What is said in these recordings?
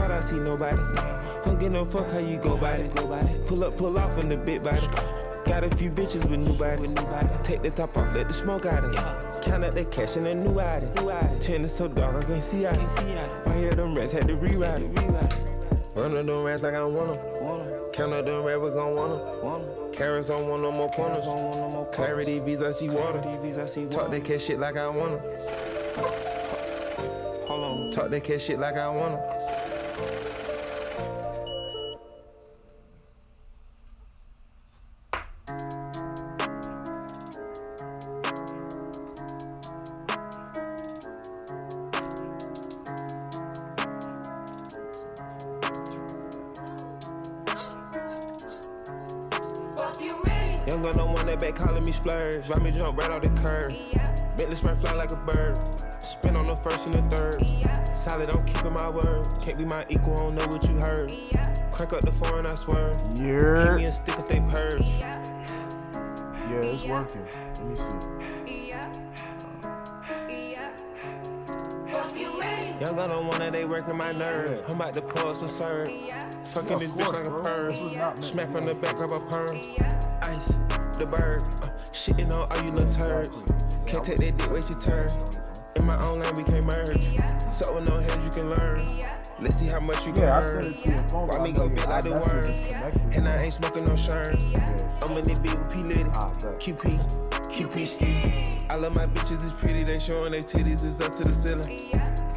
thought I see nobody. Don't get no fuck how you go by it. Pull up, pull off in the big body. Got a few bitches with new bodies. Take the top off, let the smoke out of it. Count up that cash in a new item. Ten is so dark, I can't see out. I hear them rats had to rewrite it. Run up them rats like I want them. Count up them rats, we gon' want them. Carrots don't want no more corners. Clarity, V's, I see water. Talk that cash shit like I want them. Hold on. Talk that cash shit like I want them. Young girl don't want that back calling me splurge. Ride me jump right off the curb. Bentley spread fly like a bird. Spin on the first and the third. Solid, I'm keeping my word. Can't be my equal, I don't know what you heard. Crank up the foreign, I swear. Yeah. Keep me a stick if they purge. Yeah, it's working. Let me see. Young girl don't want that, they working my nerves. I'm about to pour some serve. Fucking this bitch like a perm. Smack from the back of a perm. Ice, the bird. Shitting on all you little turds. Can't take that dick, waste your turn. In my own lane, we can't merge. So with no heads, you can learn. Let's see how much you can earn. Why me go big like the worm? And I ain't smoking no shirt. I'm in the beat with P-Litty. QP ski. I love my bitches, it's pretty. They showing their titties, it's up to the ceiling.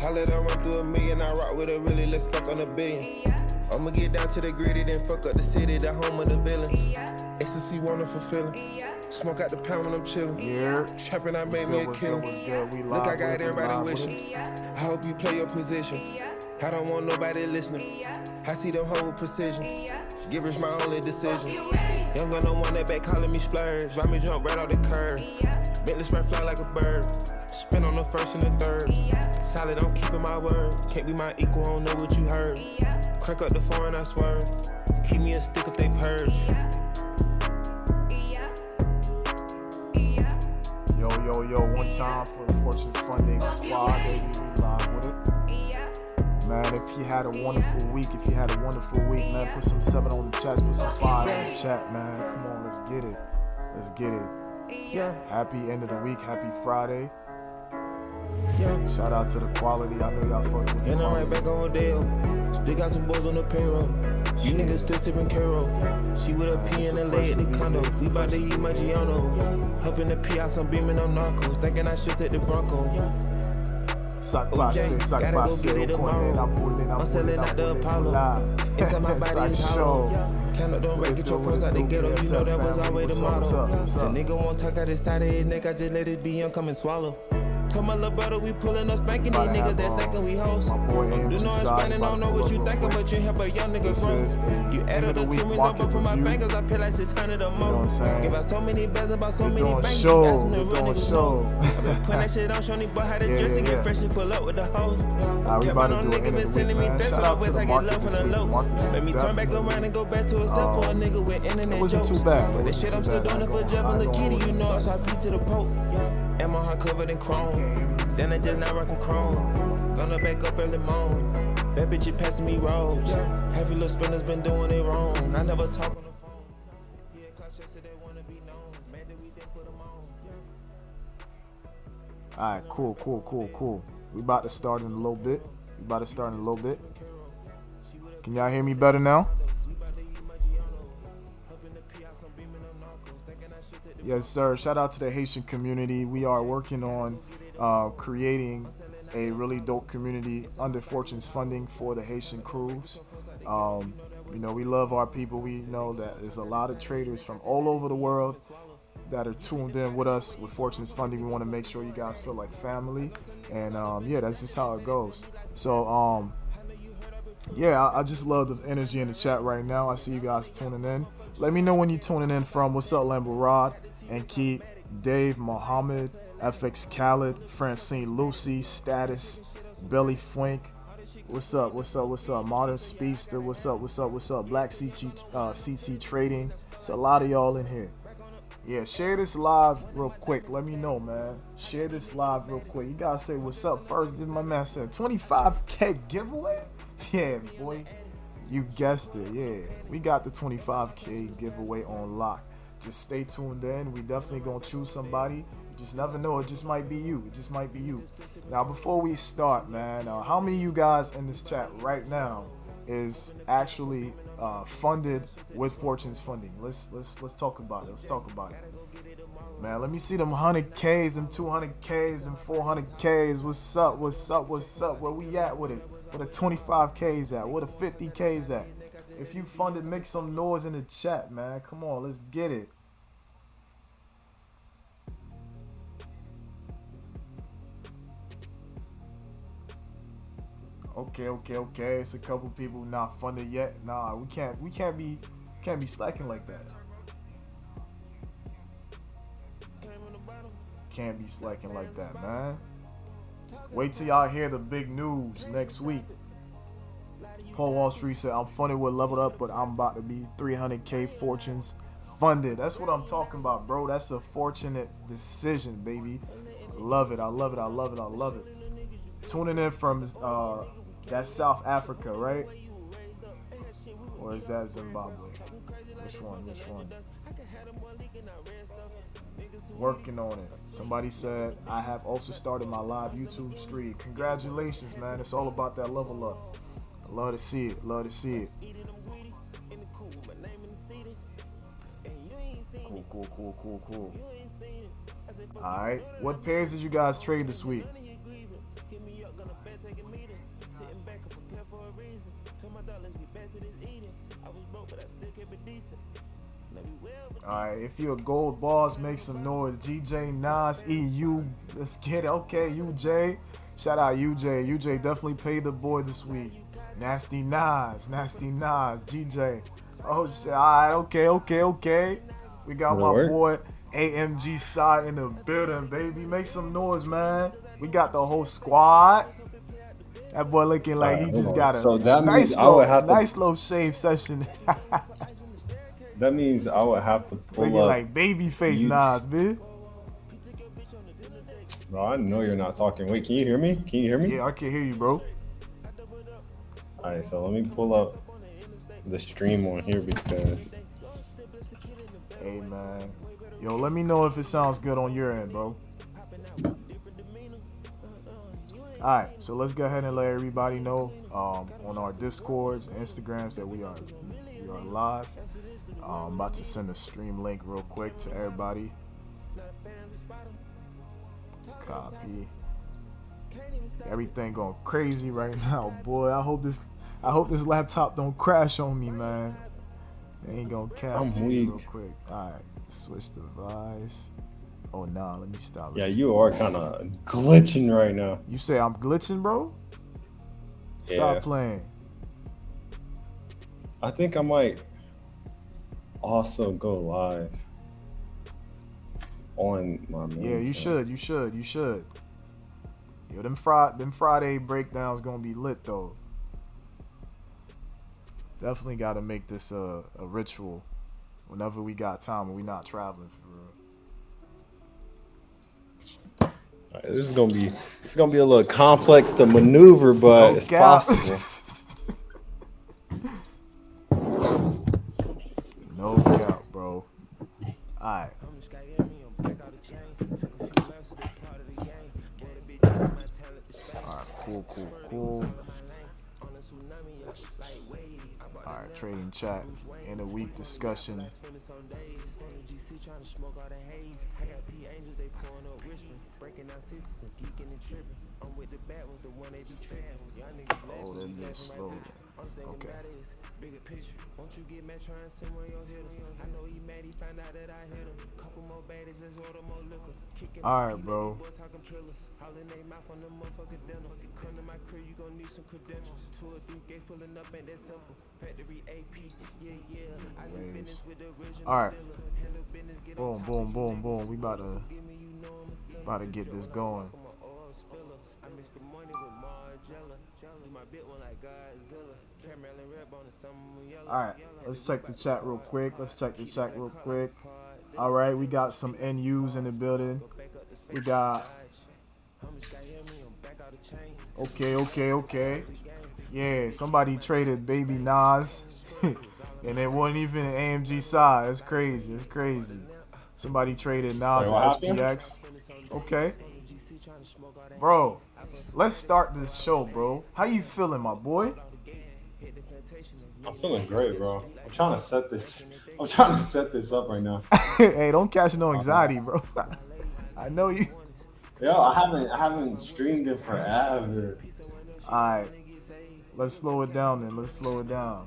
I let her run through a million. I rock with her really, let's fuck on a billion. I'ma get down to the gritty, then fuck up the city, the home of the villains. Ecstasy, wonderful feeling. Smoke out the pound when I'm chillin'. Yeah. Trappin', I made me a killer. Look, I got everybody wishing. I hope you play your position. I don't want nobody listening. I see them whole precision. Givers my only decision. Young girl don't want that back calling me splurge. Ride me jump right off the curb. Bentley spread fly like a bird. Spin on the first and the third. Solid, I'm keeping my word. Can't be my equal, I don't know what you heard. Crank up the foreign, I swear. Keep me a stick if they purge. Yo, one time for the Fortunes Funding Squad, baby, we live with it. Man, if you had a wonderful week, man, put some 7 on the chat, put some 5 in the chat, man. Come on, let's get it. Yeah. Happy end of the week, happy Friday. Yeah. Shout out to the quality, I know y'all fucked with it. And I'm right back on Rodeo. Still got some boys on the payroll. You niggas still tipping Carol. She with a P in LA at the condo. We bout to eat my Giano. Up in the P house, I'm beaming on narcos. Thinking I should take the Bronco. Sac passe, I'm selling out the Apollo. Inside my body is hollow. Count up them right, get your first out the ghetto. You know that was always the motto. The nigga won't talk out his side of his neck. I just let it be young, come and swallow. Told my little brother we pulling up spanking these niggas that thinking we hoes. Do no explaining, I don't know what you thinking, but you help a young nigga grow. You add up the 2 rings up for my fingers, I pay like 600 or more. Give out so many bells about so many banks, you got some to real niggas know. I been putting that shit on, showing boy how to dress and get fresh and pull up with the hoes. Kept on niggas been sending me threats, so I wish I get love from the lows. Let me turn back around and go back to a cell for a nigga with internet jokes. But this shit I'm still doing it for Jeff and Kitty, you know it's RP to the Pope. And my heart covered in chrome. Then I just not rockin' chrome. Gonna back up early morning. That bitch is passing me robes. Heavy little spinners been doing it wrong. I never talk on the phone. He had clock shots, they wanna be known. Man, that we didn't put them on. Alright, cool. We about to start in a little bit. Can y'all hear me better now? Yes, sir. Shout out to the Haitian community. We are working on creating a really dope community under Fortunes Funding for the Haitian crews. You know, we love our people. We know that there's a lot of traders from all over the world that are tuned in with us with Fortunes Funding. We want to make sure you guys feel like family. And yeah, that's just how it goes. So yeah, I just love the energy in the chat right now. I see you guys tuning in. Let me know when you're tuning in from. What's up, Lambo Rod and Keith, Dave, Mohammed, FX Khaled, Francine Lucy, Status, Belly Fwink. What's up? Modern Speedster. What's up? Black CT Trading. It's a lot of y'all in here. Yeah, share this live real quick. Let me know, man. Share this live real quick. You gotta say what's up first. Then my man said 25K giveaway. Yeah, boy. You guessed it. Yeah, we got the 25K giveaway on lock. Just stay tuned in. We definitely gonna choose somebody. You just never know. It just might be you. It just might be you. Now, before we start, man, how many of you guys in this chat right now is actually funded with Fortunes Funding? Let's talk about it. Let's talk about it. Man, let me see them 100Ks, them 200Ks, them 400Ks. What's up? What's up? What's up? Where we at with it? Where the 25Ks at? Where the 50Ks at? If you funded, make some noise in the chat, man. Come on, let's get it. Okay. It's a couple people not funded yet. Nah, we can't be slacking like that. Can't be slacking like that, man. Wait till y'all hear the big news next week. Paul Wall Street said, I'm funded with Leveled Up, but I'm about to be 300K Fortunes funded. That's what I'm talking about, bro. That's a fortunate decision, baby. Love it. I love it. I love it. I love it. Tuning in from that's South Africa, right? Or is that Zimbabwe? Which one? Working on it. Somebody said, I have also started my live YouTube stream. Congratulations, man. It's all about that level up. I love to see it. Love to see it. Cool. Alright. What pairs did you guys trade this week? Alright, if you're a gold boss, make some noise. GJ, Nas, EU. Let's get it. Okay, UJ. Shout out UJ. UJ definitely paid the boy this week. Nasty Nas, GJ. Oh shit. Alright, okay. We got my boy AmgxSCi in the building, baby. Make some noise, man. We got the whole squad. That boy looking like he just got a nice little shave session. That means I would have to pull looking up like baby face Nas, man. Bro, I know you're not talking. Wait, can you hear me? Yeah, I can hear you, bro. Alright, so let me pull up the stream on here because... Hey, man. Yo, let me know if it sounds good on your end, bro. Alright, so let's go ahead and let everybody know on our Discords and Instagrams that we are live. I'm about to send a stream link real quick to everybody. Copy. Everything going crazy right now, boy. I hope this laptop don't crash on me, man. It ain't gonna cap to me real quick. Alright, switch device. Oh nah, let me stop. Yeah, you are kind of glitching right now. You say I'm glitching, bro? Stop playing. I think I might also go live on my main you should. Yo, them Friday breakdowns gonna be lit though. Definitely gotta make this a ritual whenever we got time and we not traveling for real. All right, this is gonna be a little complex to maneuver, but it's possible. No doubt, bro. Alright. Alright, cool. Alright, trading chat. In a week discussion. Oh, that bitch slow. Okay. Bigger picture. Won't you get mad trying to send one of your hitters? I know he mad, he found out that I hit him. Couple more baddies, let's order more liquor. Alright, bro. Hollin' they mouth on the motherfucking dinner. Come to my crib, you gon' need some credentials. 2 or 3 gates pulling up, ain't that simple. Factory AP, yeah. I do business with the original. Alright. Boom. We about to get this going. I miss the money with Margella. My bit one like Godzilla. Alright, let's check the chat real quick. Alright, we got some NUs in the building. We got... Okay. Yeah, somebody traded baby Nas, and it wasn't even an AmgxSCi. It's crazy. It's crazy. Somebody traded Nas Wait, and what happened? SPX. Okay, bro. Let's start this show, bro. How you feeling, my boy? I'm feeling great, bro. I'm trying to set this. I'm trying to set this up right now. Hey, don't catch no anxiety, bro. I know you. Yo, I haven't streamed in forever. All right, let's slow it down then. Let's slow it down.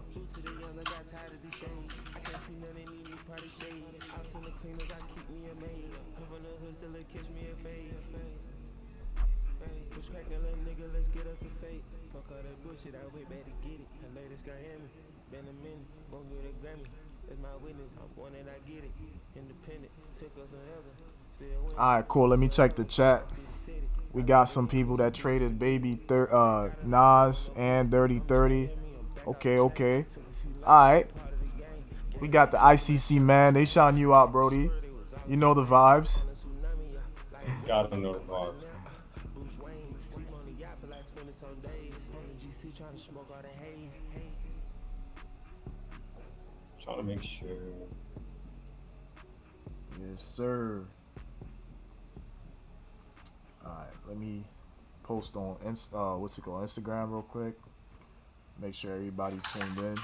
All right, cool. Let me check the chat. We got some people that traded baby Nas and Dirty 30. Okay. All right. We got the ICC, man. They shine you out, Brody. You know the vibes. Gotta know the vibe. Trying to make sure. Yes, sir. All right, let me post on Instagram real quick. Make sure everybody tuned in.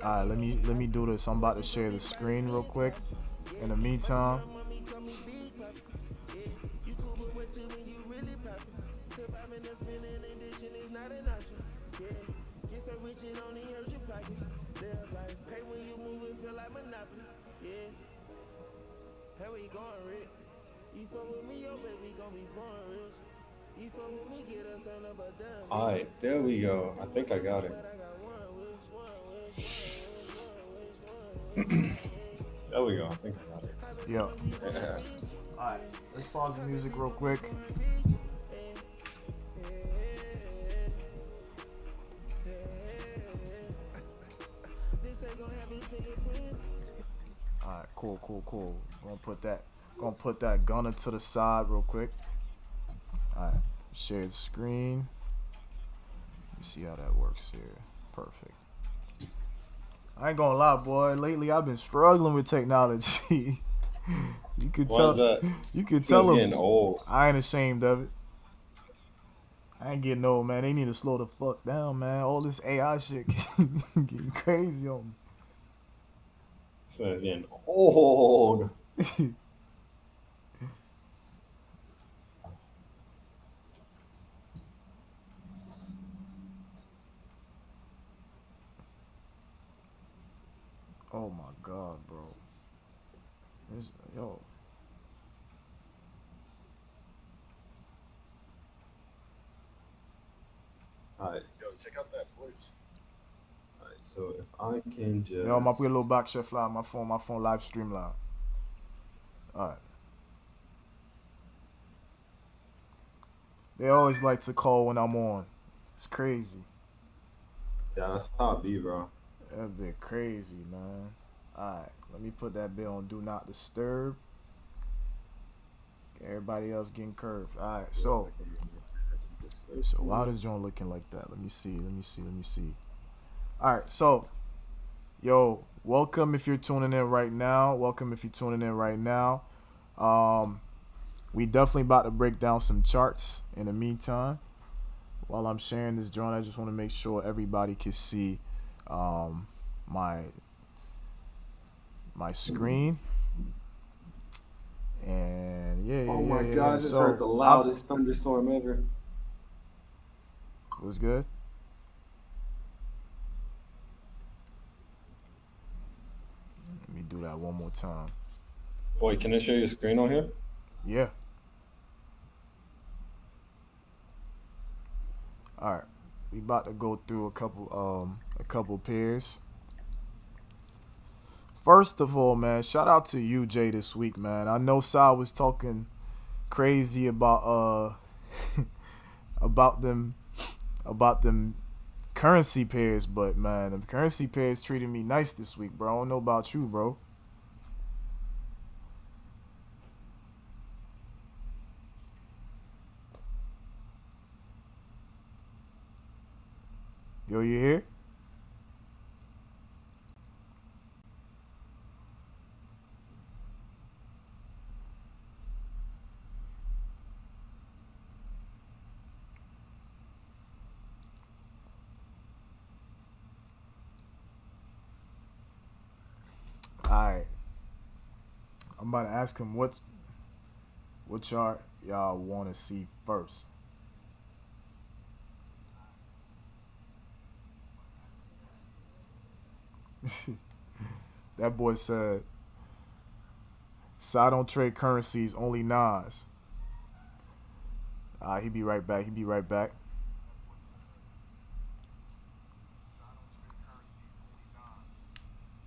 All right, let me do this. I'm about to share the screen real quick. In the meantime, Alright, there we go. I think I got it. There we go. I think I got it. yeah. Yeah. All right, let's pause the music real quick. All right, cool. Gonna put that gunner to the side real quick. All right, share the screen. Let me see how that works here. Perfect. I ain't gonna lie, boy. Lately, I've been struggling with technology. You could Why tell. is that? You could It's tell getting them. old. I ain't ashamed of it. I ain't getting old, man. They need to slow the fuck down, man. All this AI shit getting crazy on So it's getting old. me. Oh my god, bro. Yo. Alright. Yo, check out that voice. Alright, so if I can just. Yo, I'm gonna put a little back chef live. My phone live stream live. Alright. They always like to call when I'm on. It's crazy. Yeah, that's how it be, bro. That bit crazy, man. Alright, let me put that bit on do not disturb. Everybody else getting curved. Alright, so why does John looking like that? Let me see. Alright, so yo, welcome if you're tuning in right now. We definitely about to break down some charts in the meantime. While I'm sharing this drone, I just want to make sure everybody can see my screen. And yeah. Oh my god, I just heard the loudest thunderstorm ever. Was good. that one more time. Wait, can I share your screen on here? Yeah. All right. We about to go through a couple pairs. First of all, man, shout out to UJ this week, man. I know Sal was talking crazy about about them currency pairs, but man, the currency pairs treated me nice this week, bro. I don't know about you, bro. Yo, you here? Alright. I'm about to ask him what chart y'all want to see first. That boy said, "So I don't trade currencies, only Nas." He be right back.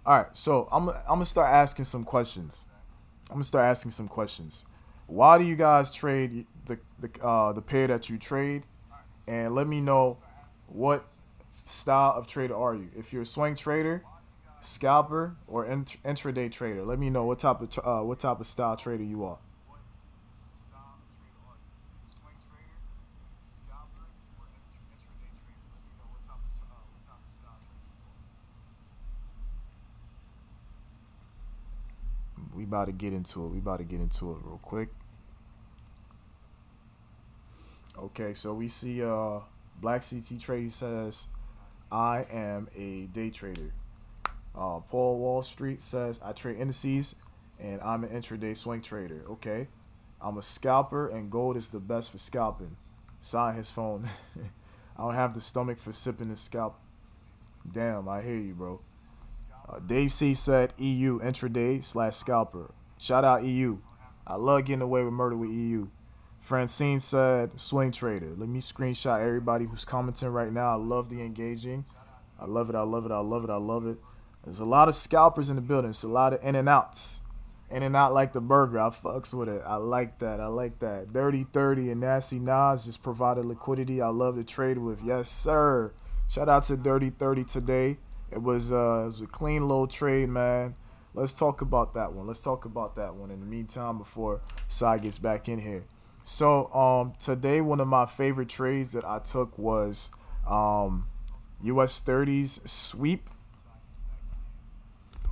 All right, so I'm gonna start asking some questions. Why do you guys trade the pair that you trade? And let me know what style of trader are you. If you're a swing trader, scalper, or intraday trader, let me know what type of style trader you are. We about to get into it real quick. Okay, so we see Black CT Trader says, "I am a day trader." Paul Wall Street says, "I trade indices and I'm an intraday swing trader." Okay. "I'm a scalper and gold is the best for scalping." Sign his phone. "I don't have the stomach for sipping the scalp." Damn, I hear you, bro. Dave C said, "EU intraday / scalper." Shout out EU. I love getting away with murder with EU. Francine said, "Swing trader." Let me screenshot everybody who's commenting right now. I love the engaging. I love it. There's a lot of scalpers in the building. It's a lot of in and outs. In and out like the burger. I fucks with it. I like that. Dirty 30 and Nasty Nas just provided liquidity I love to trade with. Yes, sir. Shout out to Dirty 30 today. It was a clean low trade, man. Let's talk about that one. In the meantime, before Sai gets back in here. So today, one of my favorite trades that I took was US30's sweep.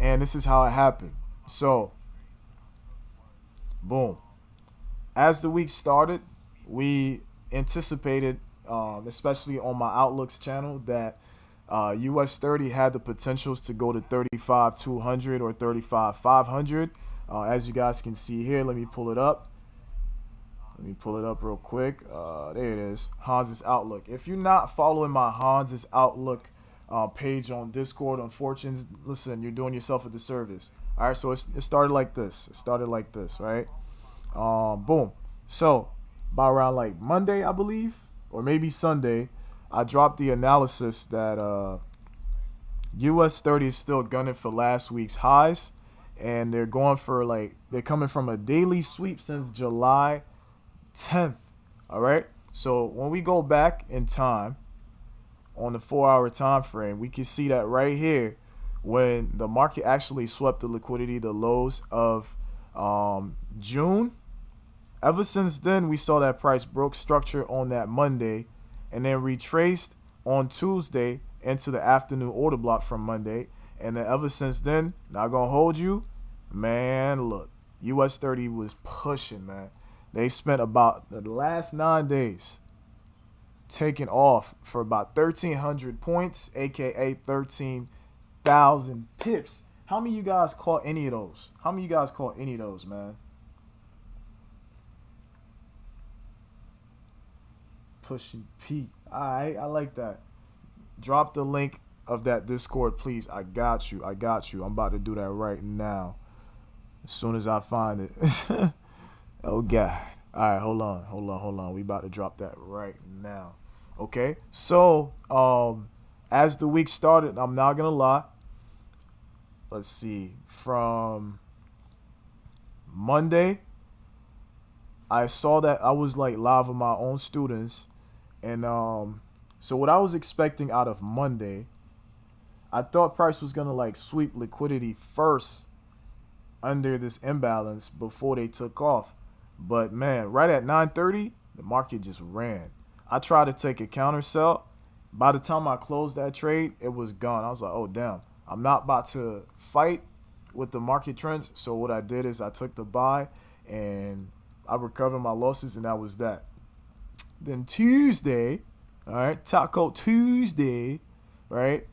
And this is how it happened. So, boom. As the week started, we anticipated, especially on my Outlooks channel, that US30 had the potentials to go to 35,200 or 35,500. As you guys can see here, let me pull it up. Real quick. There it is. Hans's Outlook. If you're not following my Hans's Outlook page on Discord on Fortunes, listen, you're doing yourself a disservice. All right, so it started like this. Right? Boom. So by around like Monday, I believe, or maybe Sunday, I dropped the analysis that US30 is still gunning for last week's highs, and they're coming from a daily sweep since July 10th. All right. So when we go back in time on the 4-hour time frame, we can see that right here when the market actually swept the liquidity, the lows of June. Ever since then, we saw that price broke structure on that Monday and then retraced on Tuesday into the afternoon order block from Monday. And then ever since then, not gonna hold you, man, look, US30 was pushing, man. They spent about the last 9 days taking off for about 1,300 points, aka 13,000 pips. How many of you guys caught any of those? Man? Pushing Pete. Alright, I like that. Drop the link of that Discord, please. I got you. I'm about to do that right now. As soon as I find it. Oh God. All right, hold on. We about to drop that right now. Okay. So, as the week started, I'm not gonna lie. Let's see. From Monday, I saw that I was like live with my own students, and so what I was expecting out of Monday, I thought price was gonna like sweep liquidity first under this imbalance before they took off. But man, right at 9:30, the market just ran. I tried to take a counter sell. By the time I closed that trade, it was gone. I was like, oh damn, I'm not about to fight with the market trends. So what I did is I took the buy and I recovered my losses, and that was that. Then Tuesday, all right, Taco Tuesday, right?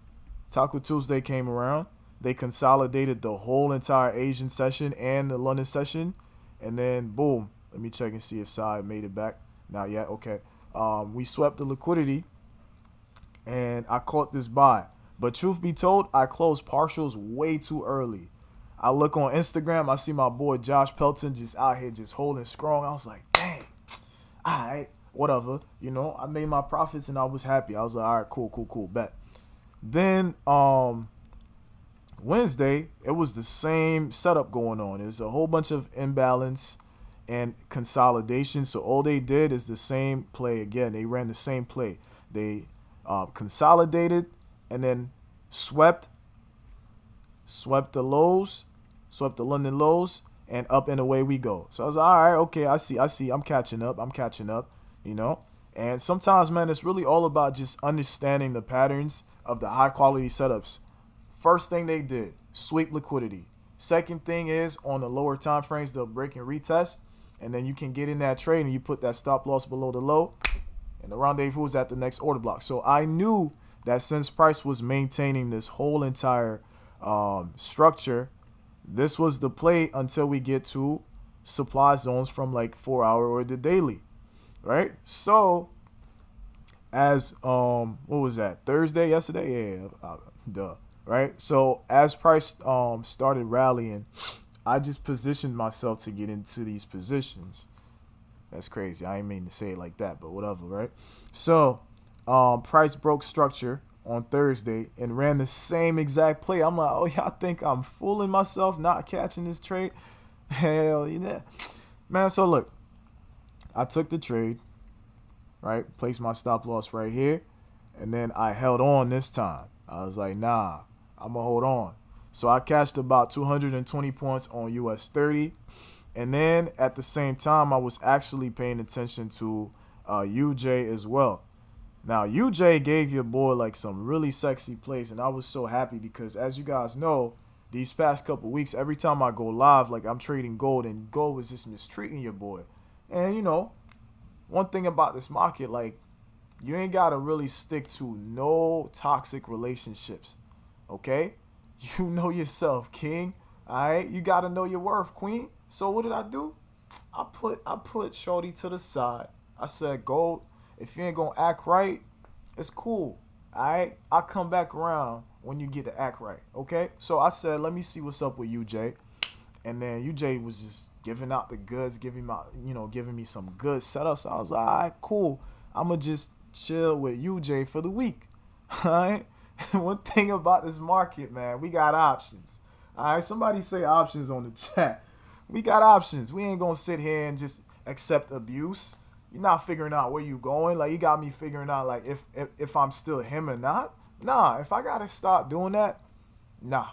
Taco Tuesday came around. They consolidated the whole entire Asian session and the London session. And then, boom, let me check and see if Sci made it back. Not yet, okay. We swept the liquidity, and I caught this buy. But truth be told, I closed partials way too early. I look on Instagram, I see my boy Josh Pelton just out here just holding strong. I was like, dang, all right, whatever. You know, I made my profits, and I was happy. I was like, all right, cool, bet. Then, Wednesday, it was the same setup going on. There's a whole bunch of imbalance and consolidation. So all they did is the same play again. They ran the same play. They consolidated and then swept the lows, swept the London lows, and up and away we go. So I was like, all right, okay, I see. I'm catching up, you know. And sometimes, man, it's really all about just understanding the patterns of the high quality setups. First thing they did, sweep liquidity. Second thing is, on the lower time frames, they'll break and retest, and then you can get in that trade and you put that stop loss below the low, and the rendezvous is at the next order block. So I knew that since price was maintaining this whole entire structure, this was the play until we get to supply zones from like 4 hour or the daily, right? So as what was that, Thursday yesterday? Yeah, duh. Right, so as price started rallying, I just positioned myself to get into these positions. That's crazy. I ain't mean to say it like that, but whatever, right? So price broke structure on Thursday and ran the same exact play. I'm like, oh, y'all think I'm fooling myself not catching this trade? Hell yeah. Man, so look, I took the trade, right? Placed my stop loss right here, and then I held on this time. I was like, nah, I'm going to hold on. So I cashed about 220 points on US30. And then at the same time, I was actually paying attention to UJ as well. Now, UJ gave your boy like some really sexy plays, and I was so happy because, as you guys know, these past couple weeks, every time I go live, like I'm trading gold, and gold was just mistreating your boy. And, you know, one thing about this market, like, you ain't got to really stick to no toxic relationships, okay? You know yourself, king, all right? You got to know your worth, queen. So what did I do? I put shorty to the side. I said, gold, if you ain't going to act right, it's cool, all right? I'll come back around when you get to act right, okay? So I said, let me see what's up with UJ. And then UJ was just giving out the goods, giving me some good setups. So I was like, all right, cool. I'm going to just chill with UJ for the week. All right. One thing about this market, man, we got options. All right. Somebody say options on the chat. We got options. We ain't gonna sit here and just accept abuse. You're not figuring out where you going. Like, you got me figuring out like if I'm still him or not. Nah. If I gotta stop doing that, nah.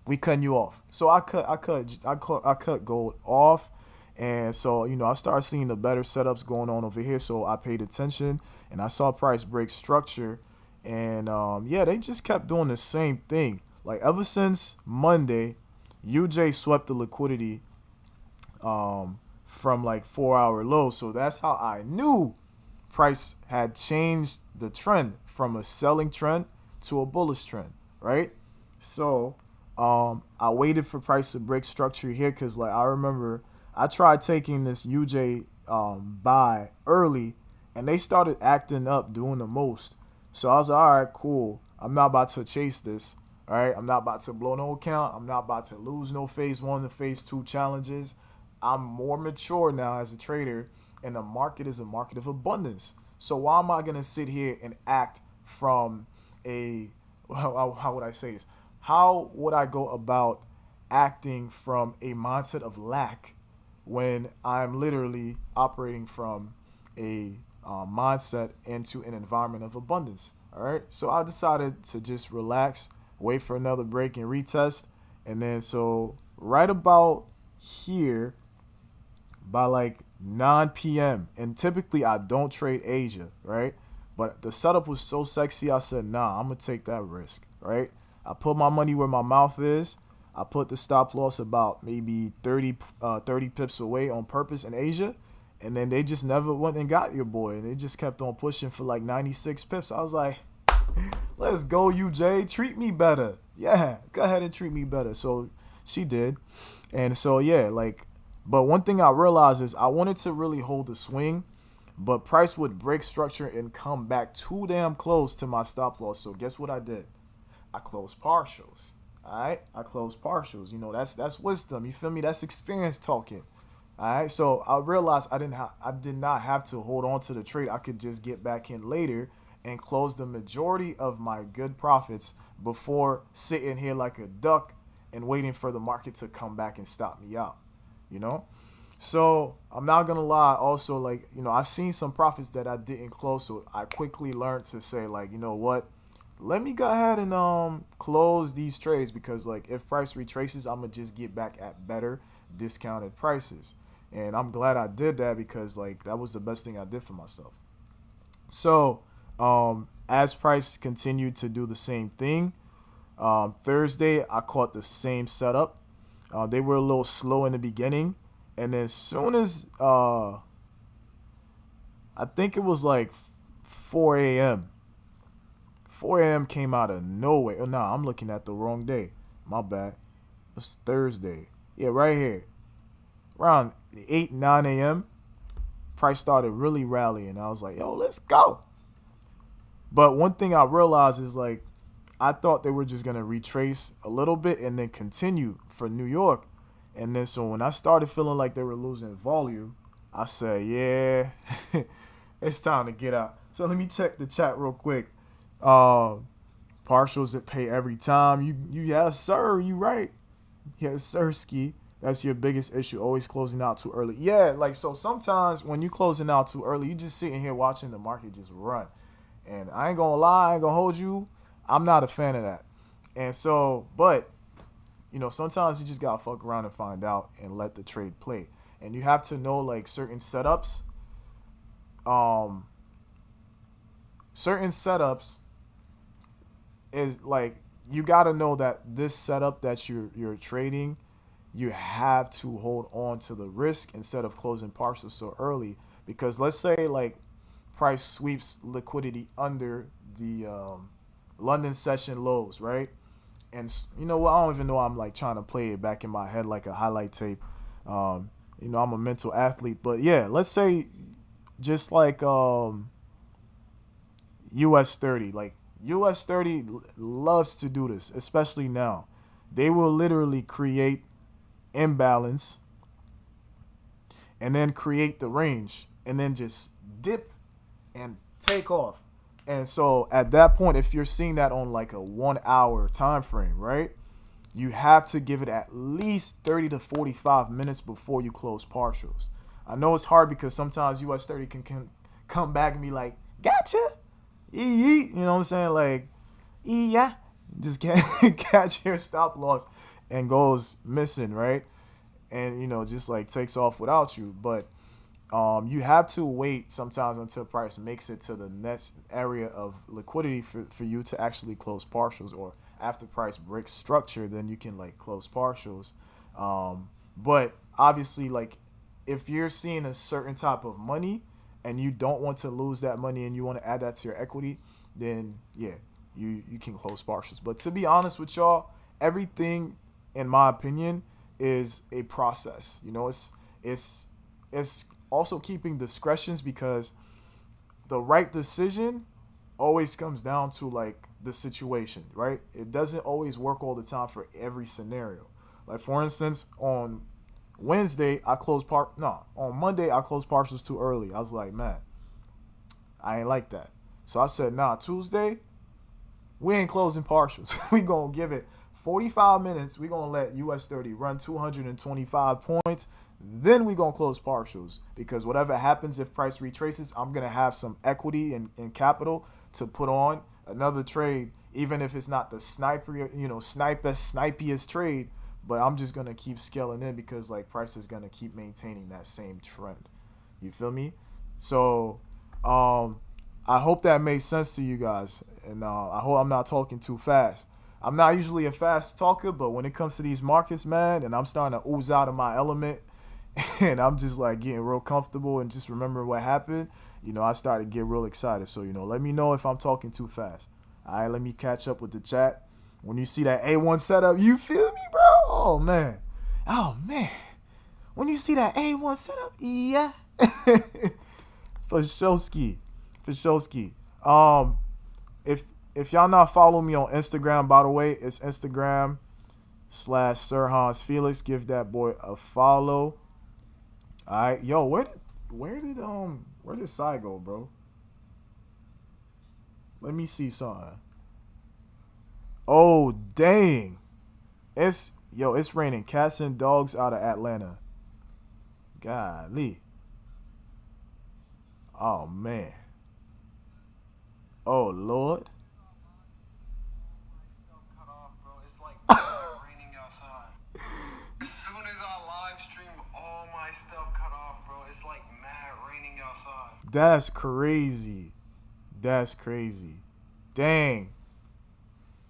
We cutting you off. So I cut gold off. And so, you know, I started seeing the better setups going on over here. So I paid attention and I saw price break structure. And, yeah, they just kept doing the same thing. Like, ever since Monday, UJ swept the liquidity from like 4 hour low. So that's how I knew price had changed the trend from a selling trend to a bullish trend, right? So I waited for price to break structure here because, like, I remember I tried taking this UJ buy early, and they started acting up, doing the most. So I was like, all right, cool. I'm not about to chase this. All right, I'm not about to blow no account. I'm not about to lose no phase 1 and phase 2 challenges. I'm more mature now as a trader, and the market is a market of abundance. So why am I gonna sit here and act from a how would I say this? How would I go about acting from a mindset of lack when I'm literally operating from a mindset into an environment of abundance? All right, so I decided to just relax, wait for another break and retest, and then so right about here by like 9 p.m. and typically I don't trade Asia, right? But the setup was so sexy, I said, nah, I'm gonna take that risk, right? I put my money where my mouth is. I put the stop loss about maybe 30 pips away on purpose in Asia. And then they just never went and got your boy. And they just kept on pushing for like 96 pips. I was like, let's go, UJ. Treat me better. Yeah, go ahead and treat me better. So she did. And so, yeah, like, but one thing I realized is I wanted to really hold the swing, but price would break structure and come back too damn close to my stop loss. So guess what I did? I closed partials. All right, I closed partials. You know, that's wisdom. You feel me? That's experience talking. All right, so I realized I did not have to hold on to the trade. I could just get back in later and close the majority of my good profits before sitting here like a duck and waiting for the market to come back and stop me out. You know, so I'm not gonna lie. Also, like, you know, I've seen some profits that I didn't close, so I quickly learned to say, like, you know what, let me go ahead and close these trades, because like if price retraces, I'm gonna just get back at better discounted prices. And I'm glad I did that, because like that was the best thing I did for myself. So as price continued to do the same thing, Thursday I caught the same setup. They were a little slow in the beginning, and as soon as I think it was like 4 a.m. 4 a.m. came out of nowhere. Oh, nah, I'm looking at the wrong day. My bad. It's Thursday. Yeah, right here. Around 8, 9 a.m., price started really rallying. I was like, yo, let's go. But one thing I realized is, like, I thought they were just going to retrace a little bit and then continue for New York. And then so when I started feeling like they were losing volume, I said, yeah, it's time to get out. So let me check the chat real quick. Partials that pay every time. You yes, sir, you right. Yes, sir, Ski. That's your biggest issue, always closing out too early. Yeah, like, so sometimes when you closing out too early, you just sitting here watching the market just run. And I ain't gonna lie, I ain't gonna hold you, I'm not a fan of that. And so, but, you know, sometimes you just gotta fuck around and find out and let the trade play. And you have to know, like, certain setups. Certain setups is like, you gotta know that this setup that you're trading, you have to hold on to the risk instead of closing partials so early. Because let's say like price sweeps liquidity under the London session lows, right? And you know what? I don't even know. I'm like trying to play it back in my head like a highlight tape. You know, I'm a mental athlete, but yeah, let's say just like US30, like US30 loves to do this, especially now. They will literally create imbalance and then create the range and then just dip and take off. And so at that point, if you're seeing that on like a 1 hour time frame, right, you have to give it at least 30 to 45 minutes before you close partials. I know it's hard because sometimes US30 can come back and be like, gotcha, you know what I'm saying, like, yeah, just can't catch your stop loss and goes missing, right? And, you know, just like takes off without you. But you have to wait sometimes until price makes it to the next area of liquidity for you to actually close partials, or after price breaks structure, then you can like close partials. But obviously, like, if you're seeing a certain type of money and you don't want to lose that money and you want to add that to your equity, then yeah, you can close partials. But to be honest with y'all, everything, in my opinion, is a process. You know, it's also keeping discretions, because the right decision always comes down to like the situation, right? It doesn't always work all the time for every scenario. Like for instance, on Monday I closed partials too early. I was like, man, I ain't like that. So I said, nah, Tuesday, we ain't closing partials. We gonna give it 45 minutes. We gonna let US30 run 225 points. Then we gonna close partials, because whatever happens, if price retraces, I'm gonna have some equity and capital to put on another trade, even if it's not the snipiest trade. But I'm just gonna keep scaling in, because like price is gonna keep maintaining that same trend. You feel me? So I hope that made sense to you guys, and I hope I'm not talking too fast. I'm not usually a fast talker, but when it comes to these markets, man, and I'm starting to ooze out of my element, and I'm just like getting real comfortable and just remember what happened, I started to get real excited. So, let me know if I'm talking too fast. All right, let me catch up with the chat. When you see that A1 setup, you feel me, bro? Oh, man. When you see that A1 setup, yeah. For Showski. If y'all not following me on Instagram, by the way, it's Instagram/Sir Felix. Give that boy a follow. All right, yo, where did Psy go, bro? Let me see something. Oh, dang. It's raining cats and dogs out of Atlanta. Golly. Oh, man. Oh, Lord. It's like raining outside. As soon as I live stream, all my stuff cut off, bro. It's like mad raining outside. That's crazy. Dang.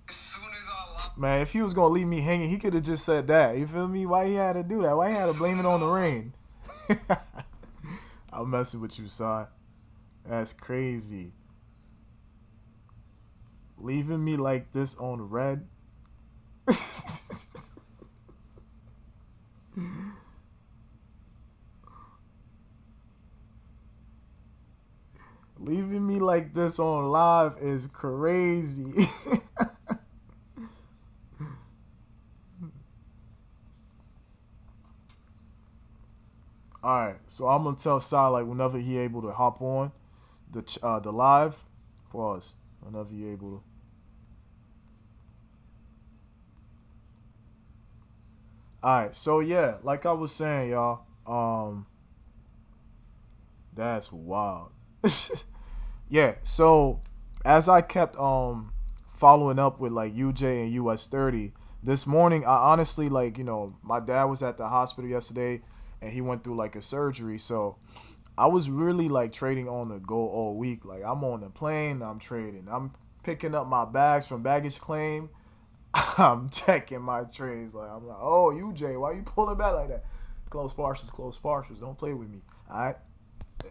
As soon as I live, Man, if he was going to leave me hanging, he could have just said that. You feel me? Why he had to do that? Why he had to blame it on the rain? I'm messing with you, son. That's crazy. Leaving me like this on red. Leaving me like this on live is crazy. Alright, so I'm gonna tell Sai, like, whenever he able to hop on the live, pause. Whenever you able to. Alright, so yeah, like I was saying, y'all, that's wild. Yeah, so as I kept following up with like UJ and US30, this morning I honestly, like, my dad was at the hospital yesterday and he went through like a surgery, so I was really like trading on the go all week. Like, I'm on the plane, I'm trading, I'm picking up my bags from baggage claim, I'm checking my trades. Like, I'm like, oh, UJ, why you pulling back like that? Close partials, don't play with me. All right,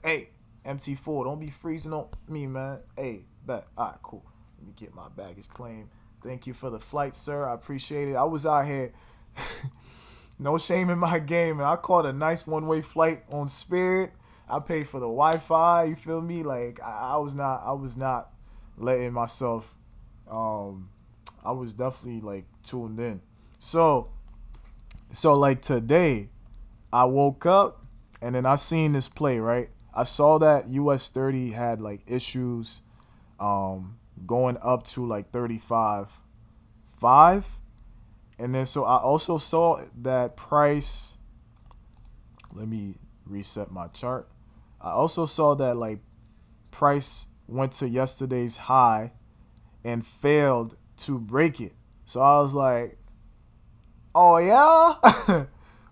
hey, MT4, don't be freezing on me, man. Hey, bet. All right, cool. Let me get my baggage claim. Thank you for the flight, sir. I appreciate it. I was out here, no shame in my game, and I caught a nice one-way flight on Spirit. I paid for the Wi-Fi. You feel me? Like, I was not letting myself. I was definitely like tuned in. So like today, I woke up and then I seen this play, right? I saw that US30 had like issues going up to like 35.5. And then so I also saw that price. Let me reset my chart. I also saw that like price went to yesterday's high and failed to break it. So I was like, oh yeah?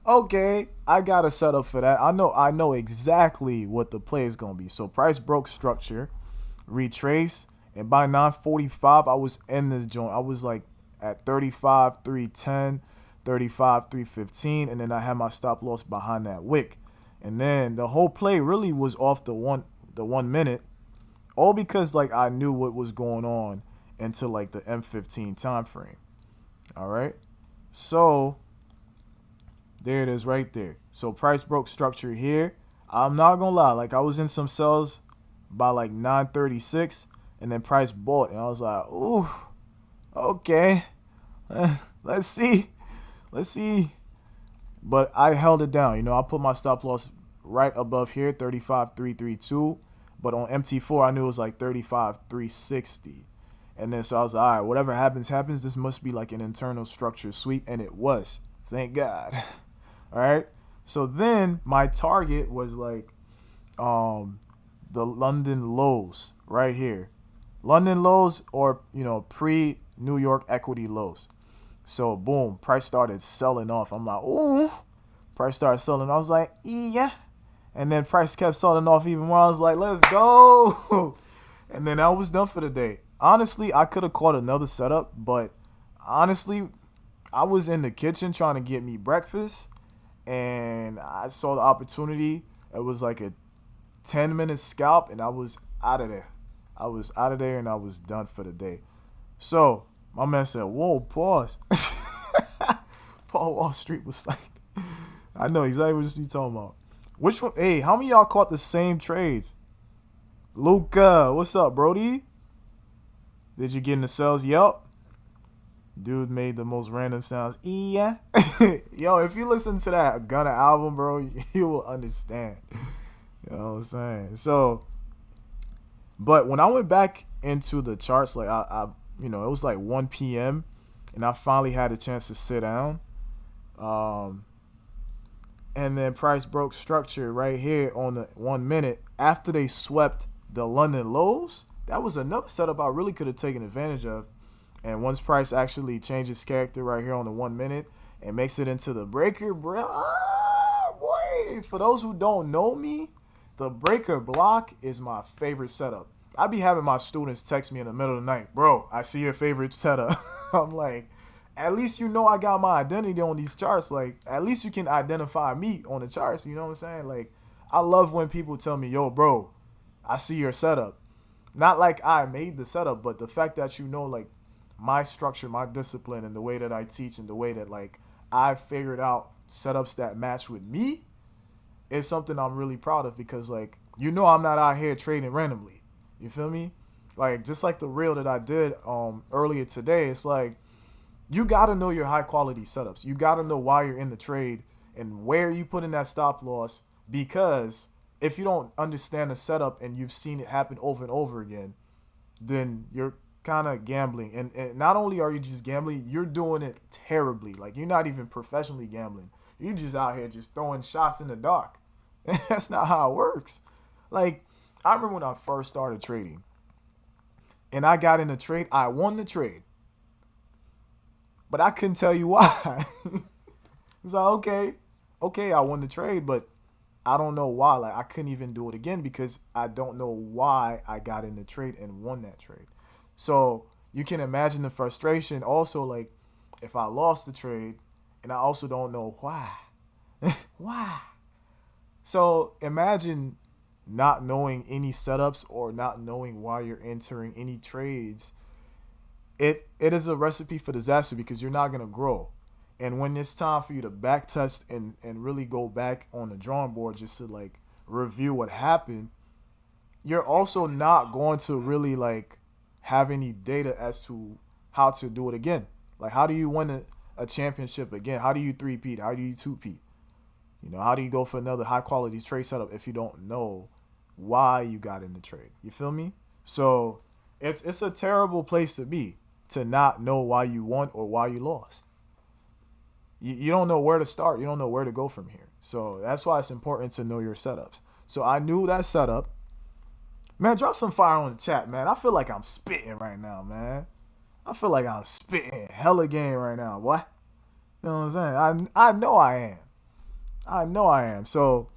Okay, I got a setup for that. I know exactly what the play is going to be. So price broke structure, retrace, and by 9:45 I was in this joint. I was like at 35.310, 35.315, and then I had my stop loss behind that wick. And then the whole play really was off the 1 minute, all because like I knew what was going on into like the M15 time frame. All right, so there it is right there. So price broke structure here. I'm not gonna lie, like I was in some sells by like 9:36, and then price bought, and I was like, ooh, okay, let's see. But I held it down. I put my stop loss right above here, 35,332. But on MT4, I knew it was like 35,360. And then so I was like, all right, whatever happens. This must be like an internal structure sweep. And it was. Thank God. All right. So then my target was like the London lows right here. London lows or, pre-New York equity lows. So boom, price started selling off. I'm like, ooh. Price started selling. I was like, yeah. And then price kept selling off even more. I was like, let's go. And then I was done for the day. Honestly, I could have caught another setup, but honestly, I was in the kitchen trying to get me breakfast, and I saw the opportunity. It was like a 10-minute scalp, and I was out of there. And I was done for the day. So my man said, whoa, pause. Paul Wall Street was like, I know exactly what you're talking about. Which one? Hey, how many of y'all caught the same trades? Luca, what's up, Brody? Did you get in the sales? Yep. Dude made the most random sounds. Yeah. Yo, if you listen to that Gunna album, bro, you will understand. You know what I'm saying? So, but when I went back into the charts, like I it was like 1 p.m. and I finally had a chance to sit down. And then price broke structure right here on the 1 minute after they swept the London lows. That was another setup I really could have taken advantage of. And once price actually changes character right here on the 1 minute and makes it into the breaker, bro. Boy, for those who don't know me, the breaker block is my favorite setup. I be having my students text me in the middle of the night, bro, I see your favorite setup. I'm like, at least I got my identity on these charts. Like, at least you can identify me on the charts. You know what I'm saying? Like, I love when people tell me, yo, bro, I see your setup. Not like I made the setup, but the fact that like, my structure, my discipline, and the way that I teach and the way that, like, I figured out setups that match with me is something I'm really proud of because, like, I'm not out here trading randomly. You feel me? Like, just like the reel that I did earlier today, it's like, you got to know your high-quality setups. You got to know why you're in the trade and where you put in that stop loss, because if you don't understand the setup and you've seen it happen over and over again, then you're kind of gambling. And not only are you just gambling, you're doing it terribly. Like, you're not even professionally gambling. You're just out here just throwing shots in the dark. That's not how it works. Like, I remember when I first started trading and I got in a trade, I won the trade. But I couldn't tell you why. It's like, okay, I won the trade, but I don't know why. Like, I couldn't even do it again because I don't know why I got in the trade and won that trade. So you can imagine the frustration. Also, like, if I lost the trade and I also don't know why. Why? So imagine not knowing any setups or not knowing why you're entering any trades. It is a recipe for disaster because you're not going to grow. And when it's time for you to back test and really go back on the drawing board just to, like, review what happened, you're also not going to really, like, have any data as to how to do it again. Like, how do you win a championship again? How do you three-peat? How do you two-peat? How do you go for another high-quality trade setup if you don't know why you got in the trade? You feel me? So it's a terrible place to be, to not know why you won or why you lost. You don't know where to start. You don't know where to go from here. So that's why it's important to know your setups. So I knew that setup. Man, drop some fire on the chat, man. I feel like I'm spitting right now, man. I feel like I'm spitting hella game right now, boy. You know what I'm saying? I know I am. I know I am. So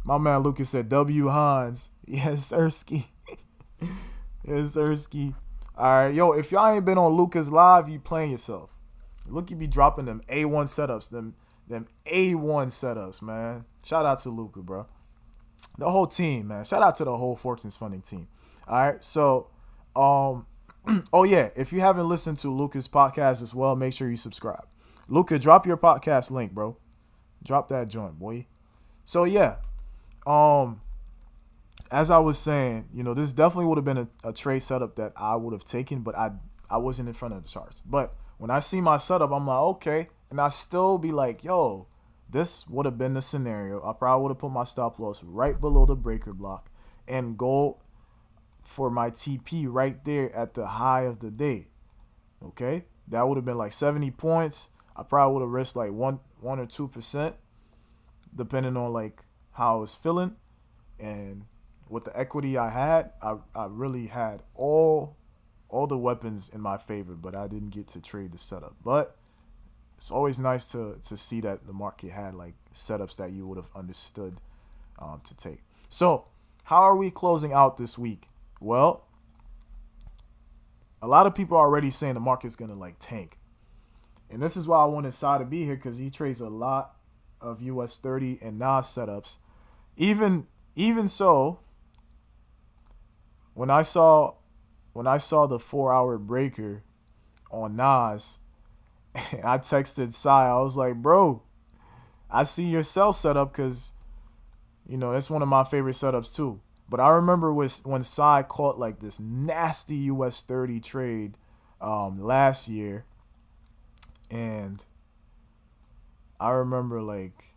my man Lucas said, W Hans. Yes, Sirski. Yes, Sirski. All right, yo, if y'all ain't been on Lucas Live, you playing yourself. Look, you be dropping them A1 setups, them A1 setups, man. Shout out to Luca, bro. The whole team, man. Shout out to the whole Fortunes Funding team. All right, so, oh yeah, if you haven't listened to Luca's podcast as well, make sure you subscribe. Luca, drop your podcast link, bro. Drop that joint, boy. So yeah, as I was saying, this definitely would have been a trade setup that I would have taken, but I wasn't in front of the charts. But when I see my setup, I'm like, okay. And I still be like, yo, this would have been the scenario. I probably would have put my stop loss right below the breaker block and go for my TP right there at the high of the day. Okay? That would have been like 70 points. I probably would have risked like 1 or 2%, depending on like how I was feeling. And with the equity I had, I really had all the weapons in my favor, but I didn't get to trade the setup. But it's always nice to see that the market had like setups that you would have understood to take. So how are we closing out this week? Well, a lot of people are already saying the market's going to like tank. And this is why I wanted Sai to be here, because he trades a lot of US30 and NAS setups. Even so, when I saw the 4-hour breaker on NAS, I texted Sai. I was like, bro, I see your sell setup, because, that's one of my favorite setups too. But I remember when Sai caught like this nasty US30 trade last year. And I remember like,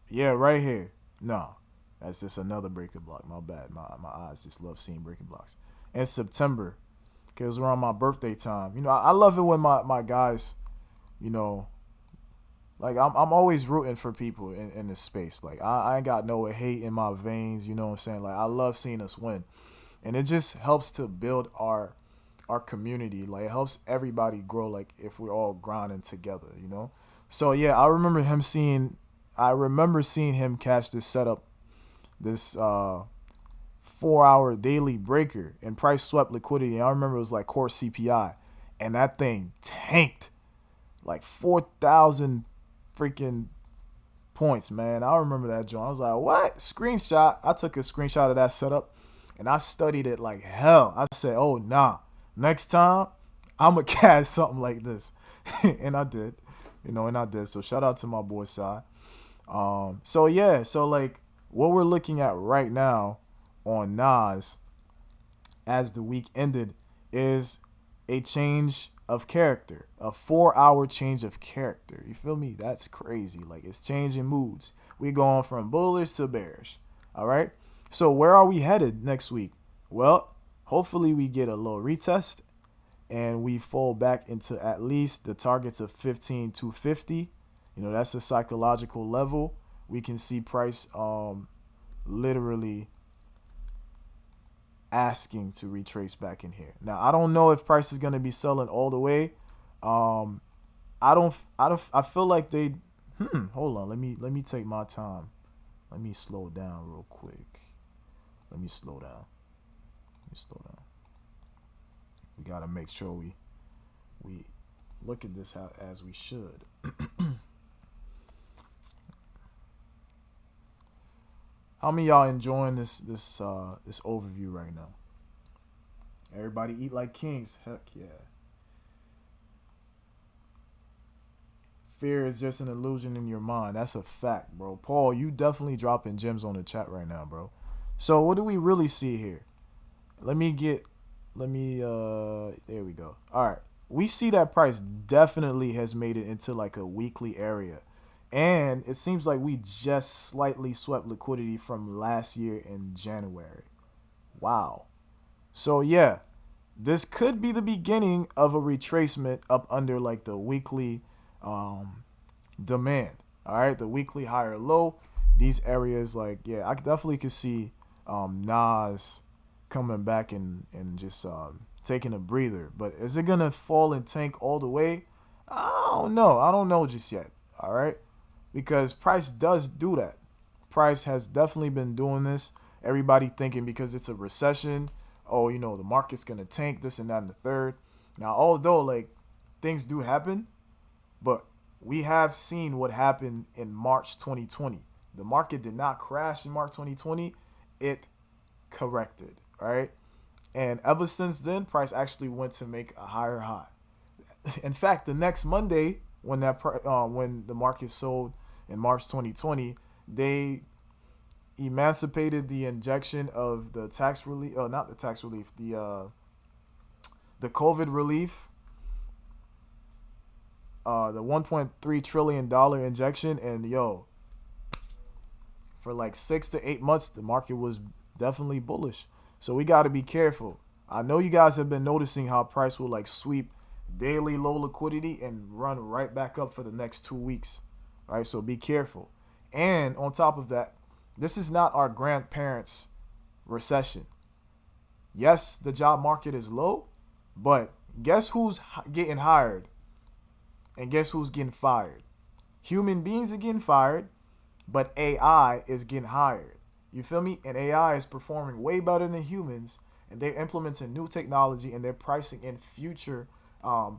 yeah, right here. No, that's just another breaker block. My bad. My eyes just love seeing breaker blocks. In September, because around my birthday time. I love it when my guys, like I'm always rooting for people in this space. Like I ain't got no hate in my veins, you know what I'm saying? Like I love seeing us win. And it just helps to build our community. Like it helps everybody grow, like if we're all grinding together, So yeah, I remember seeing him catch this setup, this 4-hour daily breaker, and price swept liquidity. And I remember it was like core CPI, and that thing tanked like 4,000 freaking points, man. I remember that, John. I was like, what? Screenshot. I took a screenshot of that setup and I studied it like hell. I said, oh nah, next time I'm gonna catch something like this. And I did, So shout out to my boy Sai. So like what we're looking at right now on NAS as the week ended is a change of character, a 4-hour change of character. You feel me? That's crazy. Like it's changing moods. We going from bullish to bearish. All right. So where are we headed next week? Well, hopefully we get a little retest and we fall back into at least the targets of 15,250. That's a psychological level. We can see price literally asking to retrace back in here. Now, I don't know if price is going to be selling all the way. I feel like they hold on. Let me take my time. Let me slow down real quick. Let me slow down. We got to make sure we look at this as we should. How many of y'all enjoying this overview right now? Everybody eat like kings. Heck yeah. Fear is just an illusion in your mind. That's a fact, bro. Paul, you definitely dropping gems on the chat right now, bro. So what do we really see here? There we go. All right. We see that price definitely has made it into like a weekly area. And it seems like we just slightly swept liquidity from last year in January. Wow. So yeah, this could be the beginning of a retracement up under like the weekly demand. All right, the weekly higher low. These areas, like, yeah, I definitely could see Nas coming back and just taking a breather. But is it gonna fall and tank all the way? I don't know just yet. All right. Because price does do that. Price has definitely been doing this. Everybody thinking because it's a recession, the market's going to tank, this and that and the third. Now, although like things do happen, but we have seen what happened in March 2020. The market did not crash in March 2020. It corrected, right? And ever since then, price actually went to make a higher high. In fact, the next Monday, when the market sold in March 2020, they emancipated the injection of the tax relief, not the tax relief, the COVID relief, the $1.3 trillion injection, and yo, for like 6 to 8 months, the market was definitely bullish. So we got to be careful. I know you guys have been noticing how price will like sweep daily low liquidity and run right back up for the next 2 weeks. All right, so be careful. And on top of that, this is not our grandparents' recession. Yes, the job market is low, but guess who's getting hired? And guess who's getting fired? Human beings are getting fired, but AI is getting hired. You feel me? And AI is performing way better than humans, and they're implementing new technology, and they're pricing in future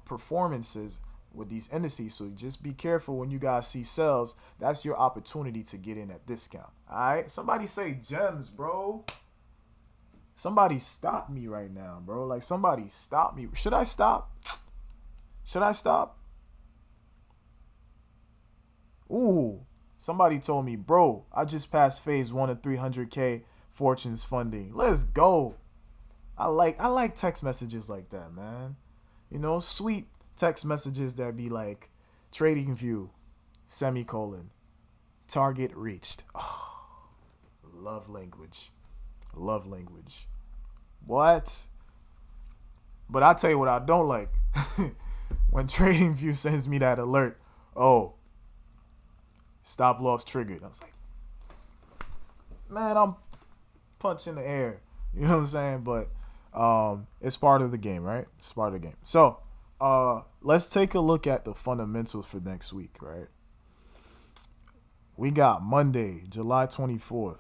performances with these indices. So just be careful when you guys see sales. That's your opportunity to get in at discount. All right? Somebody say gems, bro. Somebody stop me right now, bro. Like, somebody stop me. Should I stop? Should I stop? Ooh, somebody told me, bro, I just passed phase 1 of 300K Fortunes Funding. Let's go. I like text messages like that, man. You know, sweet text messages that be like, trading view, semicolon, target reached. Oh, love language. Love language. What? But I tell you what I don't like. When trading view sends me that alert, oh, stop loss triggered. I was like, man, I'm punching the air. You know what I'm saying? But it's part of the game, right? It's part of the game. So let's take a look at the fundamentals for next week, right? We got Monday, July 24th.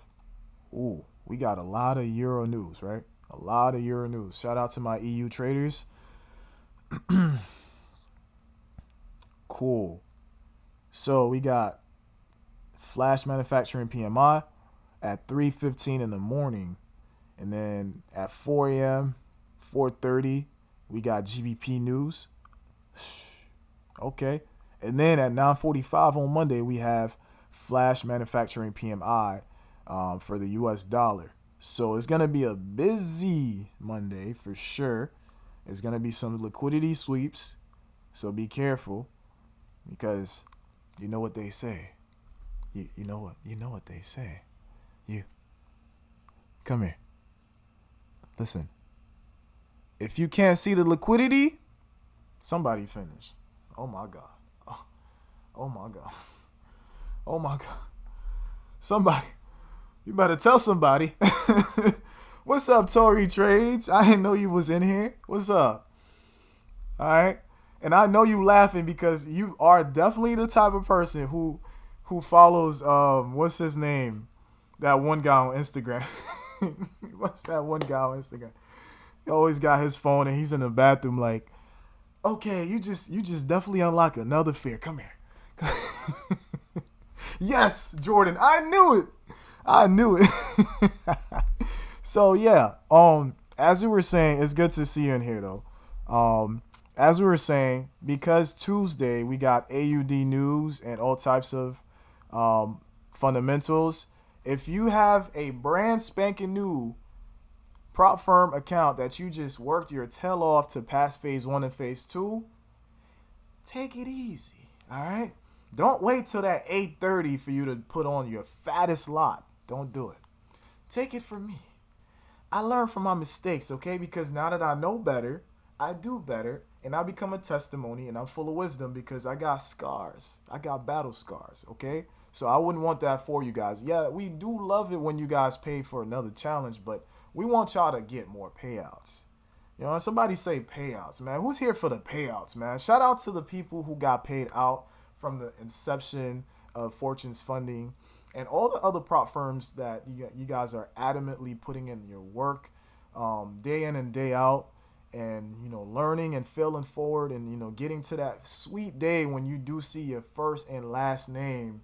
Ooh, we got a lot of Euro news, right? A lot of Euro news. Shout out to my EU traders. Cool. So we got flash manufacturing PMI at 3:15 in the morning, and then at 4 a.m., 4:30, we got GBP news. Okay, and then at 9:45 on Monday, we have flash manufacturing PMI for the US dollar. So it's gonna be a busy Monday for sure. It's gonna be some liquidity sweeps, so be careful, because you know what they say. You know what they say. You come here. Listen. If you can't see the liquidity, somebody finish. Oh my God. Oh my God. Oh my God. Somebody. You better tell somebody. What's up, Tory Trades? I didn't know you was in here. What's up? All right. And I know you laughing because you are definitely the type of person who follows, what's his name? That one guy on Instagram. What's that one guy on Instagram? He always got his phone and he's in the bathroom like, okay, you just definitely unlock another fear. Come here. Yes, Jordan. I knew it. So yeah, as we were saying, it's good to see you in here though. As we were saying, because Tuesday we got AUD news and all types of fundamentals. If you have a brand spanking new prop firm account that you just worked your tail off to pass phase 1 and phase 2, take it easy. All right. Don't wait till that 8:30 for you to put on your fattest lot. Don't do it. Take it from me. I learn from my mistakes, okay? Because now that I know better, I do better, and I become a testimony, and I'm full of wisdom because I got scars. I got battle scars, okay? So I wouldn't want that for you guys. Yeah, we do love it when you guys pay for another challenge, but we want y'all to get more payouts. You know, somebody say payouts, man. Who's here for the payouts, man? Shout out to the people who got paid out from the inception of Fortunes Funding and all the other prop firms that you guys are adamantly putting in your work day in and day out, and, you know, learning and failing forward, and, you know, getting to that sweet day when you do see your first and last name,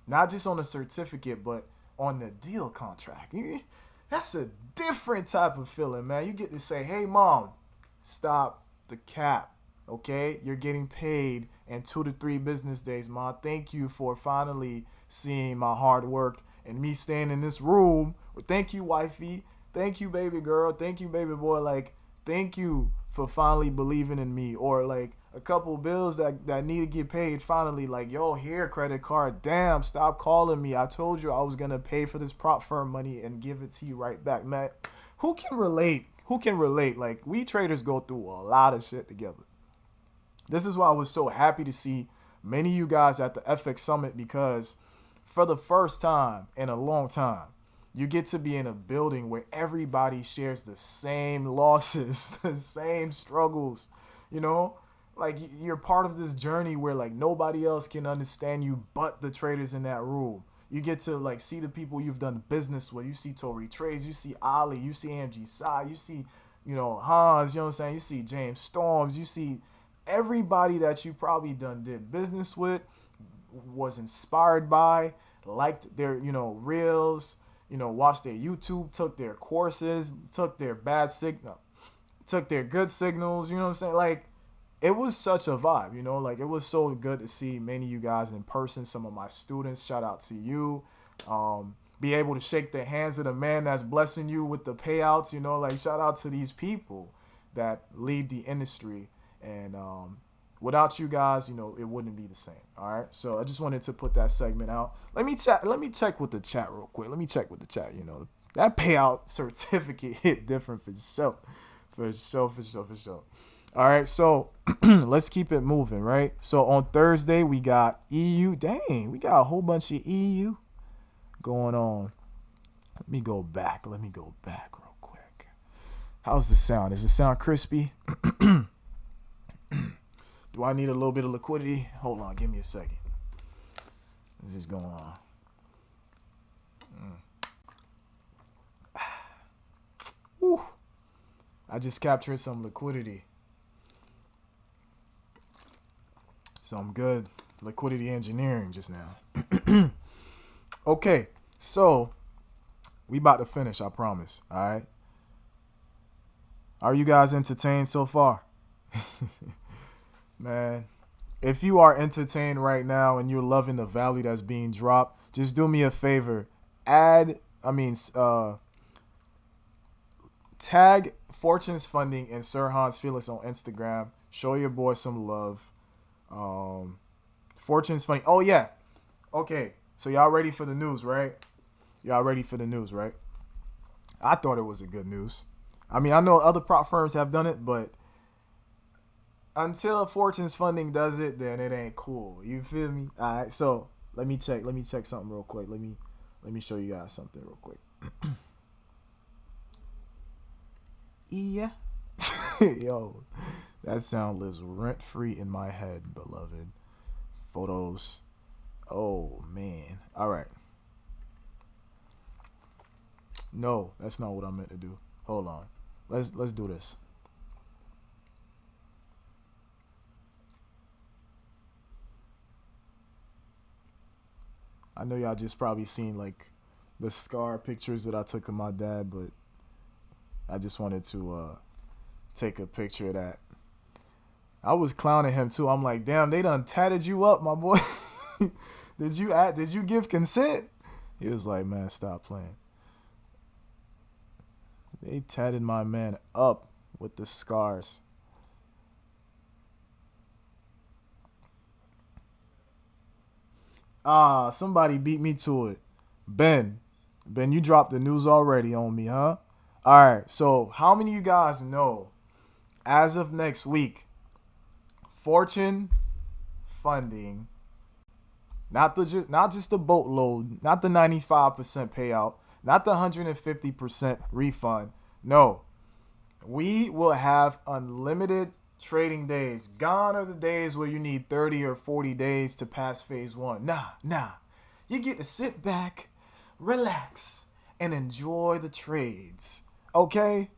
not just on a certificate, but on the deal contract. That's a different type of feeling, man. You get to say, hey, Mom, stop the cap, okay? You're getting paid in 2 to 3 business days, Mom. Thank you for finally seeing my hard work and me staying in this room. Thank you, wifey. Thank you, baby girl. Thank you, baby boy. Like, thank you for finally believing in me. Or like a couple bills that need to get paid finally. Like, yo, here, credit card. Damn, stop calling me. I told you I was going to pay for this prop firm money and give it to you right back. Man, who can relate? Who can relate? Like, we traders go through a lot of shit together. This is why I was so happy to see many of you guys at the FX Summit, because for the first time in a long time, you get to be in a building where everybody shares the same losses, the same struggles, you know? Like, you're part of this journey where, like, nobody else can understand you but the traders in that room. You get to, like, see the people you've done business with. You see Tory Trades, you see Ali, you see AmgxSCi, you see, you know, Hans, you know what I'm saying? You see James Storms, you see everybody that you probably did business with, was inspired by, liked their, you know, reels, you know, watched their YouTube, took their courses, took their took their good signals, you know what I'm saying? Like, it was such a vibe, you know, like, it was so good to see many of you guys in person, some of my students, shout out to you, be able to shake the hands of the man that's blessing you with the payouts, you know, like, shout out to these people that lead the industry. And without you guys, you know, it wouldn't be the same. All right. So I just wanted to put that segment out. Let me check with the chat real quick. Let me check with the chat. You know, that payout certificate hit different for sure. For sure. All right. So let's keep it moving. Right. So on Thursday, we got EU. Dang, we got a whole bunch of EU going on. Let me go back real quick. How's the sound? Does it sound crispy? Do I need a little bit of liquidity? Hold on, give me a second. This is going on. Whew. I just captured some liquidity. Some good liquidity engineering just now. Okay, so we about to finish, I promise. All right. Are you guys entertained so far? Man, if you are entertained right now and you're loving the value that's being dropped, just do me a favor. Tag Fortunes Funding and Sir Hans Felix on Instagram. Show your boy some love. Fortunes Funding. Oh, yeah. Okay, so y'all ready for the news, right? I thought it was a good news. I mean, I know other prop firms have done it, but until Fortunes Funding does it, then it ain't cool. You feel me? All right. So let me check something real quick. Let me show you guys something real quick. Yeah. Yo, that sound lives rent free in my head, beloved. Photos. Oh man. All right. No, that's not what I meant to do. Hold on. Let's do this. I know y'all just probably seen like the scar pictures that I took of my dad, but I just wanted to take a picture of that. I was clowning him too. I'm like, damn, they done tatted you up, my boy. Did you give consent? He was like, man, stop playing. They tatted my man up with the scars. Somebody beat me to it. Ben, you dropped the news already on me, huh? All right, so how many of you guys know, as of next week, Fortune Funding, not just the boatload, not the 95% payout, not the 150% refund. No, we will have unlimited trading days. Gone are the days where you need 30 or 40 days to pass phase one. Nah. You get to sit back, relax, and enjoy the trades. Okay?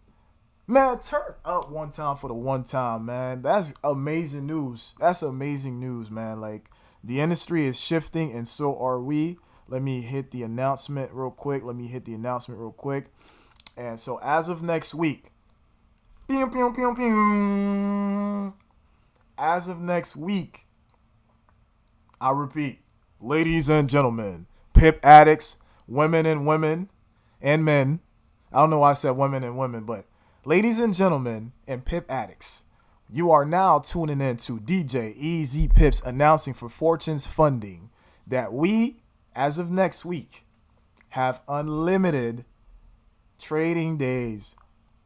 Man, turn up one time for the one time, man. That's amazing news. That's amazing news, man. Like, the industry is shifting, and so are we. Let me hit the announcement real quick. And so as of next week, as of next week, I repeat, ladies and gentlemen, pip addicts, women and men. I don't know why I said women and women, but ladies and gentlemen and Pip addicts, you are now tuning in to DJ Easy Pips announcing for Fortunes Funding that we, as of next week, have unlimited trading days.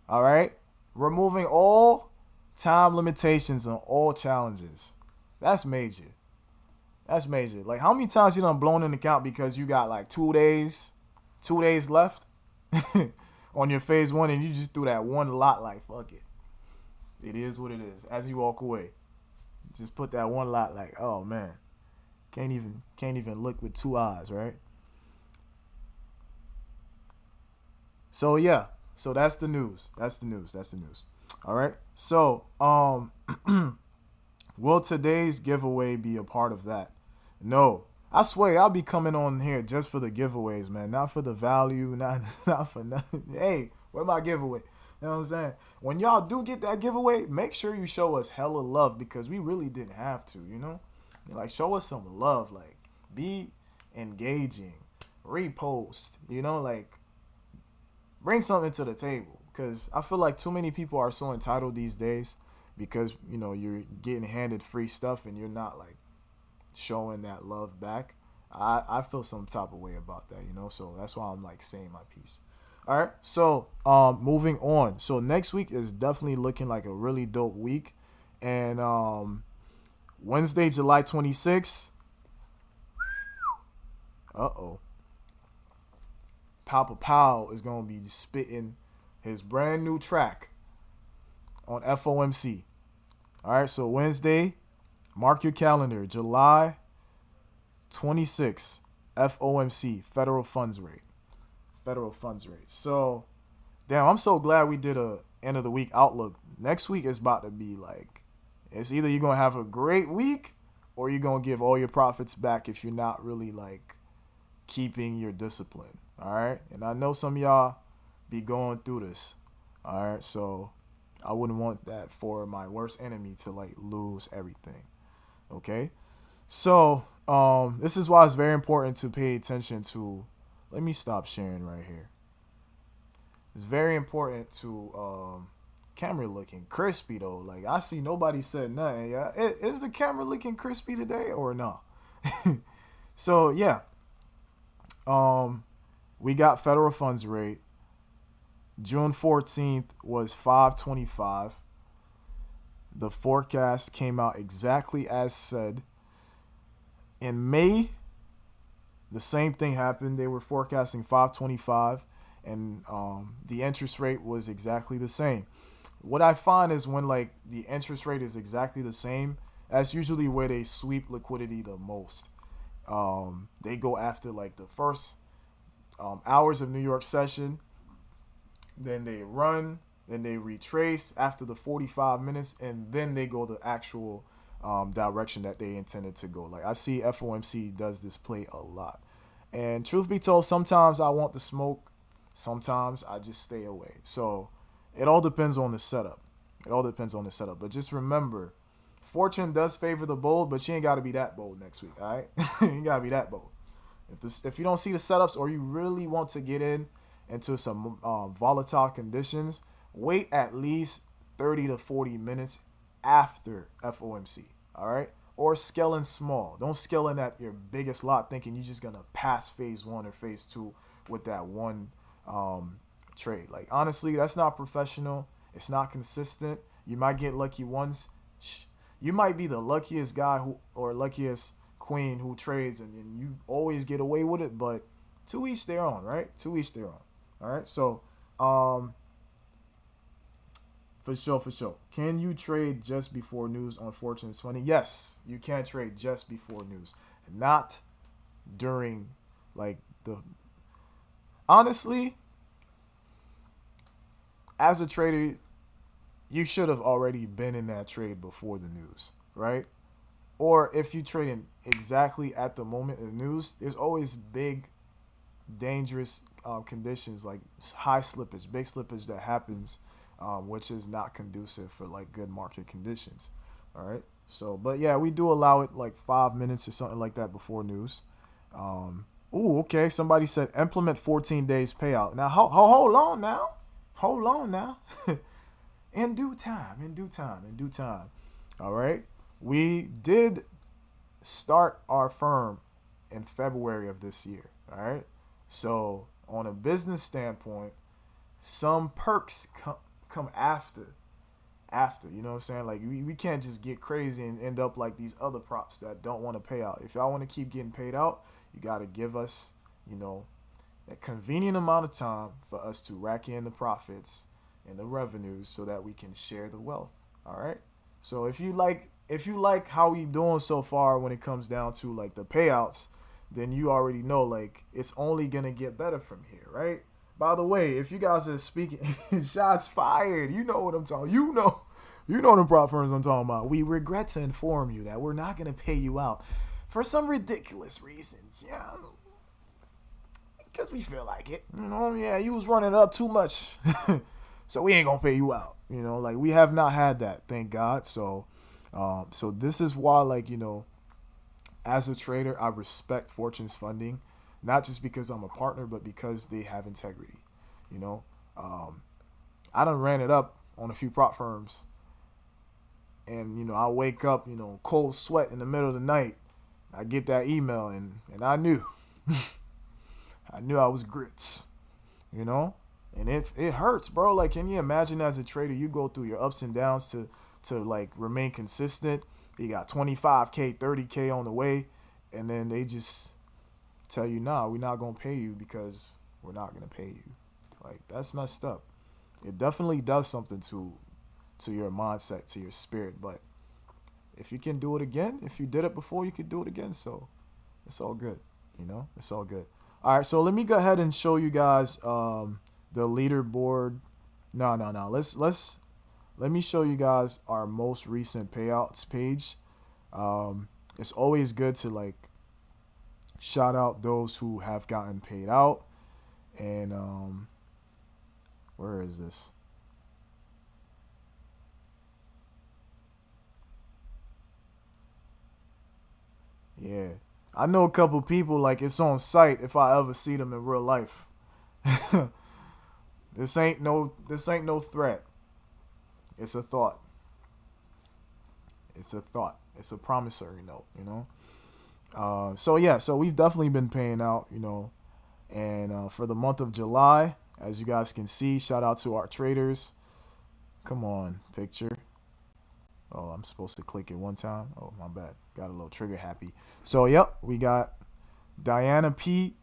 All right? Removing all time limitations on all challenges. That's major. That's major. Like, how many times you done blown an account because you got like 2 days left on your phase one and you just threw that one lot like, fuck it. It is what it is. As you walk away, just put that one lot like, oh man, can't even look with two eyes, right? So yeah, so that's the news. That's the news. All right. So will today's giveaway be a part of that? No. I swear I'll be coming on here just for the giveaways, man. Not for the value, not for nothing. Hey, where my giveaway? You know what I'm saying? When y'all do get that giveaway, make sure you show us hella love because we really didn't have to, you know? Like, show us some love. Like, be engaging. Repost. You know, like, bring something to the table. Because I feel like too many people are so entitled these days because, you know, you're getting handed free stuff and you're not, like, showing that love back. I feel some type of way about that, you know? So that's why I'm, like, saying my piece. All right, so moving on. So next week is definitely looking like a really dope week. And Wednesday, July 26th. Papa Powell is going to be spitting his brand new track on FOMC. All right, so Wednesday, mark your calendar, July 26th, FOMC, federal funds rate. So, damn, I'm so glad we did a end of the week outlook. Next week is about to be like, it's either you're going to have a great week or you're going to give all your profits back if you're not really like keeping your discipline. All right. And I know some of y'all be going through this. All right. So I wouldn't want that for my worst enemy to like lose everything. Okay. So this is why it's very important to pay attention to. Let me stop sharing right here. It's very important to camera looking crispy though. Like I see nobody said nothing. Yeah, is the camera looking crispy today or no? So yeah, we got federal funds rate. June 14th was 5.25. The forecast came out exactly as said. In May, the same thing happened. They were forecasting 5.25, and the interest rate was exactly the same. What I find is when like the interest rate is exactly the same, that's usually where they sweep liquidity the most. They go after like the first hours of New York session, then they run, then they retrace after the 45 minutes, and then they go the actual direction that they intended to go. Like I see FOMC does this play a lot. And truth be told, sometimes I want the smoke. Sometimes I just stay away. So it all depends on the setup. But just remember, fortune does favor the bold, but you ain't got to be that bold next week, all right? You ain't got to be that bold. If you don't see the setups or you really want to get into some volatile conditions, wait at least 30 to 40 minutes after FOMC, all right? Or scale in small. Don't scale in at your biggest lot thinking you're just going to pass phase one or phase two with that one trade. Like, honestly, that's not professional. It's not consistent. You might get lucky once. You might be the luckiest guy or luckiest queen who trades and you always get away with it, but to each their own, right? To each their own. All right? So, For sure. Can you trade just before news on Fortunes Funding? Yes, you can trade just before news. Not during, like, the... Honestly, as a trader, you should have already been in that trade before the news, right? Or if you trade in exactly at the moment of news, there's always big, dangerous conditions, like high slippage, big slippage that happens, which is not conducive for like good market conditions. All right. So, but yeah, we do allow it like 5 minutes or something like that before news, Ooh, okay. Somebody said implement 14 days payout. Now, hold on now. Hold on now. In due time. All right. We did start our firm in February of this year. All right. So on a business standpoint, some perks come after. You know what I'm saying? Like we can't just get crazy and end up like these other props that don't want to pay out. If y'all want to keep getting paid out, you got to give us, a convenient amount of time for us to rack in the profits and the revenues so that we can share the wealth. All right. So if you like how we doing so far when it comes down to like the payouts, then you already know like it's only gonna get better from here, right? By the way, if you guys are speaking, shots fired. You know what I'm talking. You know the prop firms I'm talking about. We regret to inform you that we're not gonna pay you out for some ridiculous reasons. Yeah, because we feel like it. Yeah, you was running it up too much, so we ain't gonna pay you out. Like we have not had that, thank God. So this is why, like, as a trader, I respect Fortunes Funding. Not just because I'm a partner, but because they have integrity. I done ran it up on a few prop firms. And, I wake up, cold sweat in the middle of the night. I get that email and I knew. I knew I was grits, And it hurts, bro. Like, can you imagine as a trader, you go through your ups and downs to like remain consistent. You got 25K, 30K on the way. And then they just tell you, nah, we're not going to pay you because we're not going to pay you. Like, that's messed up. It definitely does something to your mindset, to your spirit. But if you can do it again, if you did it before, you could do it again. So it's all good. It's all good. All right. So let me go ahead and show you guys the leaderboard. No. Let me show you guys our most recent payouts page. It's always good to like shout out those who have gotten paid out. And where is this? Yeah. I know a couple people, like, it's on site if I ever see them in real life. This ain't no threat. It's a thought. It's a promissory note, So we've definitely been paying out, and for the month of July, as you guys can see, shout out to our traders. Come on, picture. Oh, I'm supposed to click it one time. Oh, my bad. Got a little trigger happy. So, yep, we got Diana P,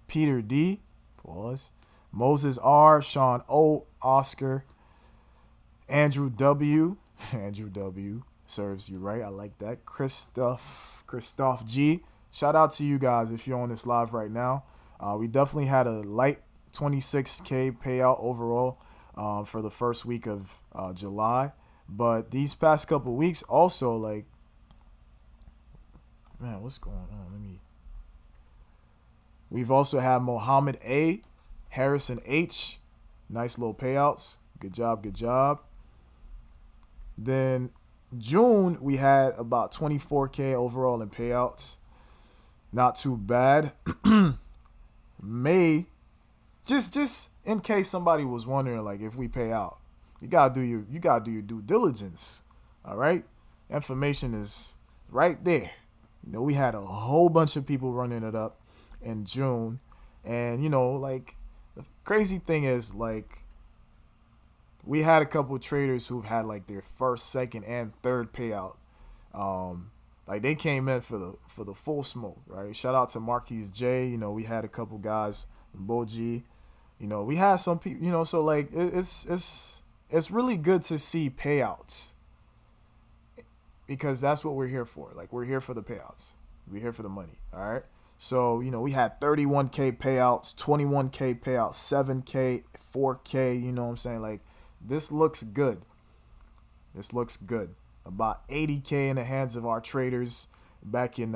Peter D, pause, Moses R, Sean O, Oscar, Andrew W, serves you right. I like that. Christoph G. Shout out to you guys if you're on this live right now. We definitely had a light 26K payout overall for the first week of July. But these past couple weeks also, like, man, what's going on? We've also had Mohammed A, Harrison H. Nice little payouts. Good job. Then June, we had about 24K overall in payouts. Not too bad. May, just in case somebody was wondering, like, if we pay out, you gotta do your due diligence. All right, information is right there. We had a whole bunch of people running it up in June, and like, the crazy thing is, like, we had a couple of traders who've had like their first, second, and third payout. Like, they came in for the full smoke, right? Shout out to Marquise J. We had a couple guys, Boji. We had some people. So like it's really good to see payouts because that's what we're here for. Like, we're here for the payouts. We're here for the money. All right. So we had 31K payouts, 21K payouts, 7K, 4K. You know what I'm saying? Like, this looks good. About 80K in the hands of our traders back in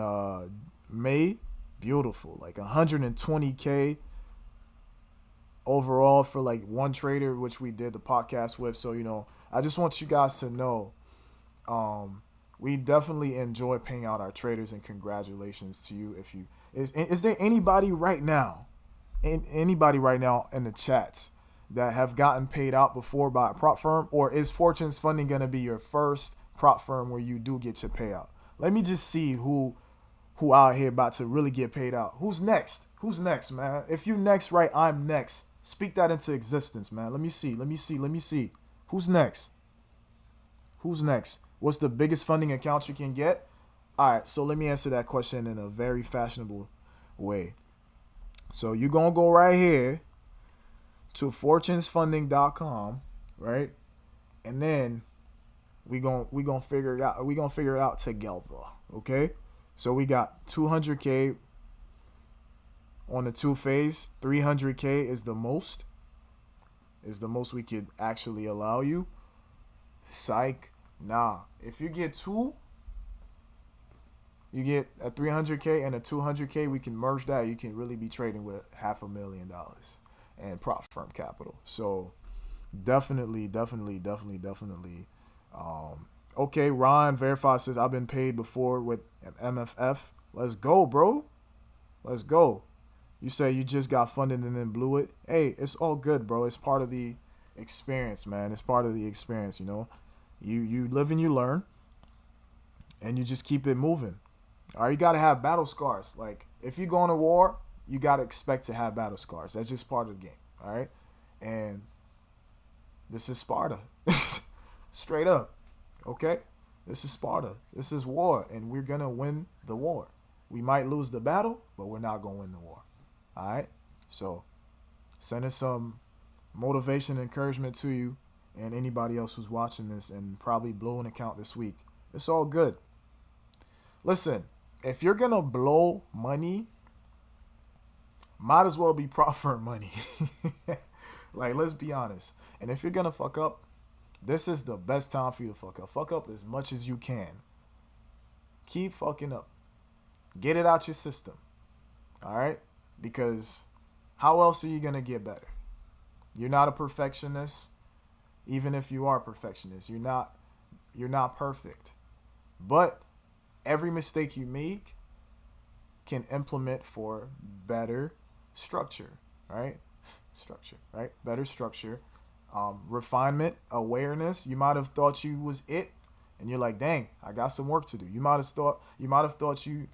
May. Beautiful. Like 120K overall for like one trader, which we did the podcast with. So, I just want you guys to know we definitely enjoy paying out our traders, and congratulations to you Is there anybody right now, anybody right now in the chats that have gotten paid out before by a prop firm, or is Fortunes Funding gonna be your first prop firm where you do get your payout? Let me just see who out here about to really get paid out. Who's next? Who's next, man? If you next, right, I'm next. Speak that into existence, man. Let me see. Who's next? Who's next? What's the biggest funding account you can get? All right, so let me answer that question in a very fashionable way. So you're going to go right here to fortunesfunding.com, right? And then we're going to figure it out. We're going to figure it out together, okay? So we got 200K on the 2-phase. 300K is the most. Is the most we could actually allow you. Psych. Nah. If you get two, you get a 300K and a 200K, we can merge that. You can really be trading with $500,000 and prop firm capital. So definitely. Okay, Ron Verify says, I've been paid before with an MFF. Let's go, bro. Let's go. You say you just got funded and then blew it. Hey, it's all good, bro. It's part of the experience, man. It's part of the experience, you know. You live and you learn, and you just keep it moving. All right, you got to have battle scars. Like, if you go on a war, you got to expect to have battle scars. That's just part of the game, all right? And this is Sparta. Straight up, okay? This is Sparta. This is war, and we're going to win the war. We might lose the battle, but we're not going to win the war, all right? So sending some motivation and encouragement to you and anybody else who's watching this and probably blow an account this week. It's all good. Listen, if you're going to blow money, might as well be prop firm money. Like, let's be honest. And if you're going to fuck up, this is the best time for you to fuck up. Fuck up as much as you can. Keep fucking up. Get it out your system. All right? Because how else are you going to get better? You're not a perfectionist. Even if you are a perfectionist, you're not perfect. But every mistake you make can implement for better structure, right? Better structure, refinement, awareness. You might have thought you was it, and you're like, dang, I got some work to do. You might have thought you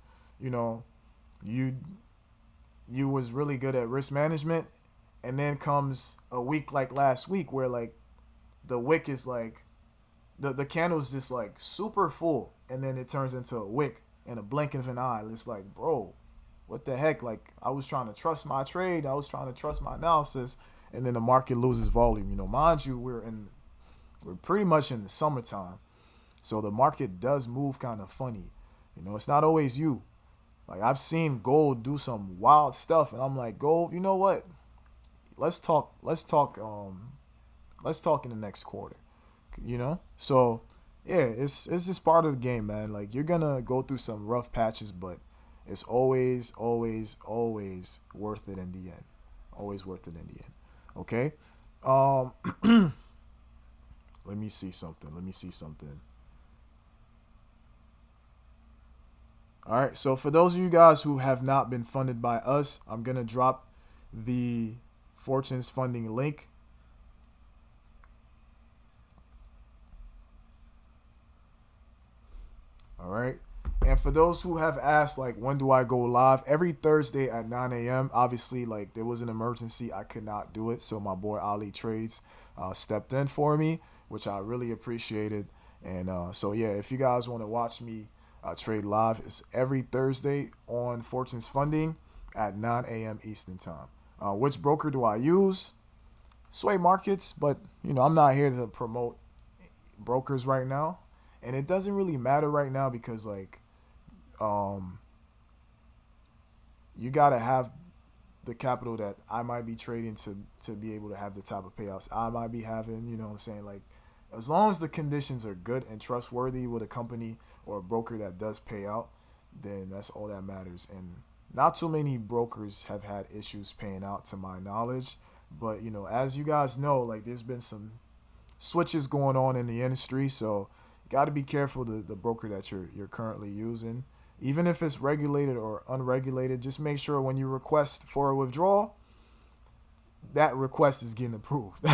was really good at risk management, and then comes a week like last week where like the wick is like the candle's just like super full, and then it turns into a wick in a blink of an eye. It's like, bro, what the heck? Like, I was trying to trust my trade, I was trying to trust my analysis, and then the market loses volume. You know, mind you, we're pretty much in the summertime, so the market does move kind of funny. You know, it's not always you. Like, I've seen gold do some wild stuff, and I'm like, gold, you know what? Let's talk in the next quarter, you know? So, yeah, it's just part of the game, man. Like, you're going to go through some rough patches, but it's always worth it in the end. Always worth it in the end, okay? Let me see something. All right, so for those of you guys who have not been funded by us, I'm going to drop the Fortunes Funding link. All right. And for those who have asked, like, when do I go live? Every Thursday at 9 a.m. Obviously, like, there was an emergency. I could not do it. So my boy Ali Trades stepped in for me, which I really appreciated. And so, yeah, if you guys want to watch me trade live, it's every Thursday on Fortunes Funding at 9 a.m. Eastern time. Which broker do I use? Sway Markets, but, you know, I'm not here to promote brokers right now. And it doesn't really matter right now because, like, you got to have the capital that I might be trading to be able to have the type of payouts I might be having, you know what I'm saying? Like, as long as the conditions are good and trustworthy with a company or a broker that does pay out, then that's all that matters. And not too many brokers have had issues paying out to my knowledge. But, you know, as you guys know, like, there's been some switches going on in the industry. So you got to be careful the broker that you're currently using. even if it's regulated or unregulated, just make sure when you request for a withdrawal, that request is getting approved.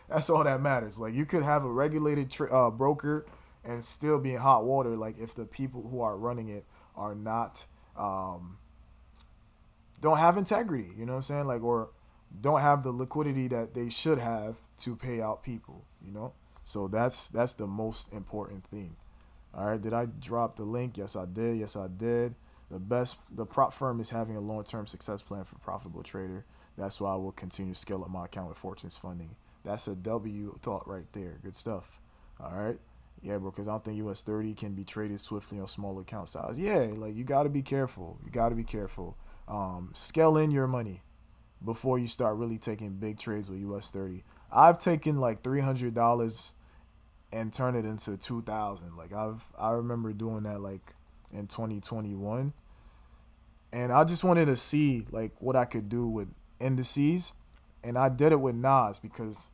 That's all that matters. Like, you could have a regulated broker and still be in hot water, like if the people who are running it are not don't have integrity, you know what I'm saying? Like, or don't have the liquidity that they should have to pay out people, you know? So that's the most important thing. All right, did I drop the link? Yes, I did. Yes, I did. The prop firm is having a long-term success plan for profitable trader. That's why I will continue to scale up my account with Fortunes Funding. That's a W thought right there. Good stuff. All right. Yeah, bro, because I don't think US30 can be traded swiftly on small account size. Yeah, like, you got to be careful. You got to be careful. Scale in your money before you start really taking big trades with US30. I've taken like $300 and turn it into 2,000. Like, I remember doing that like in 2021, and I just wanted to see like what I could do with indices, and I did it with Nas because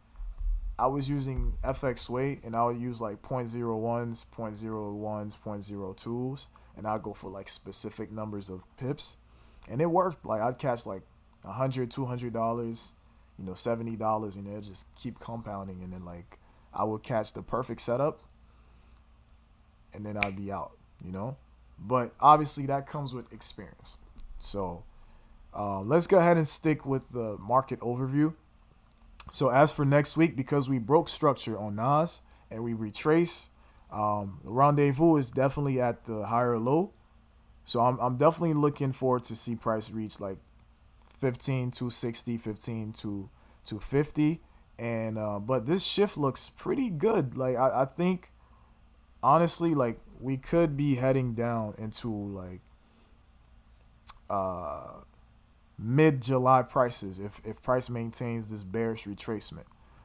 I was using FX Sway, and I would use like 0.01s, 0.01s, 0.02s, and I'd go for like specific numbers of pips, and it worked. Like, I'd catch like $100, $200, you know, $70, and it'd just keep compounding, and then like I would catch the perfect setup, and then I'd be out, you know. But obviously that comes with experience. So let's go ahead and stick with the market overview. So as for next week, because we broke structure on Nas and we retrace, the rendezvous is definitely at the higher low. So I'm definitely looking forward to see price reach like 15,260, 15,250. And but this shift looks pretty good. Like, I think honestly, like, we could be heading down into like mid-July prices if price maintains this bearish retracement.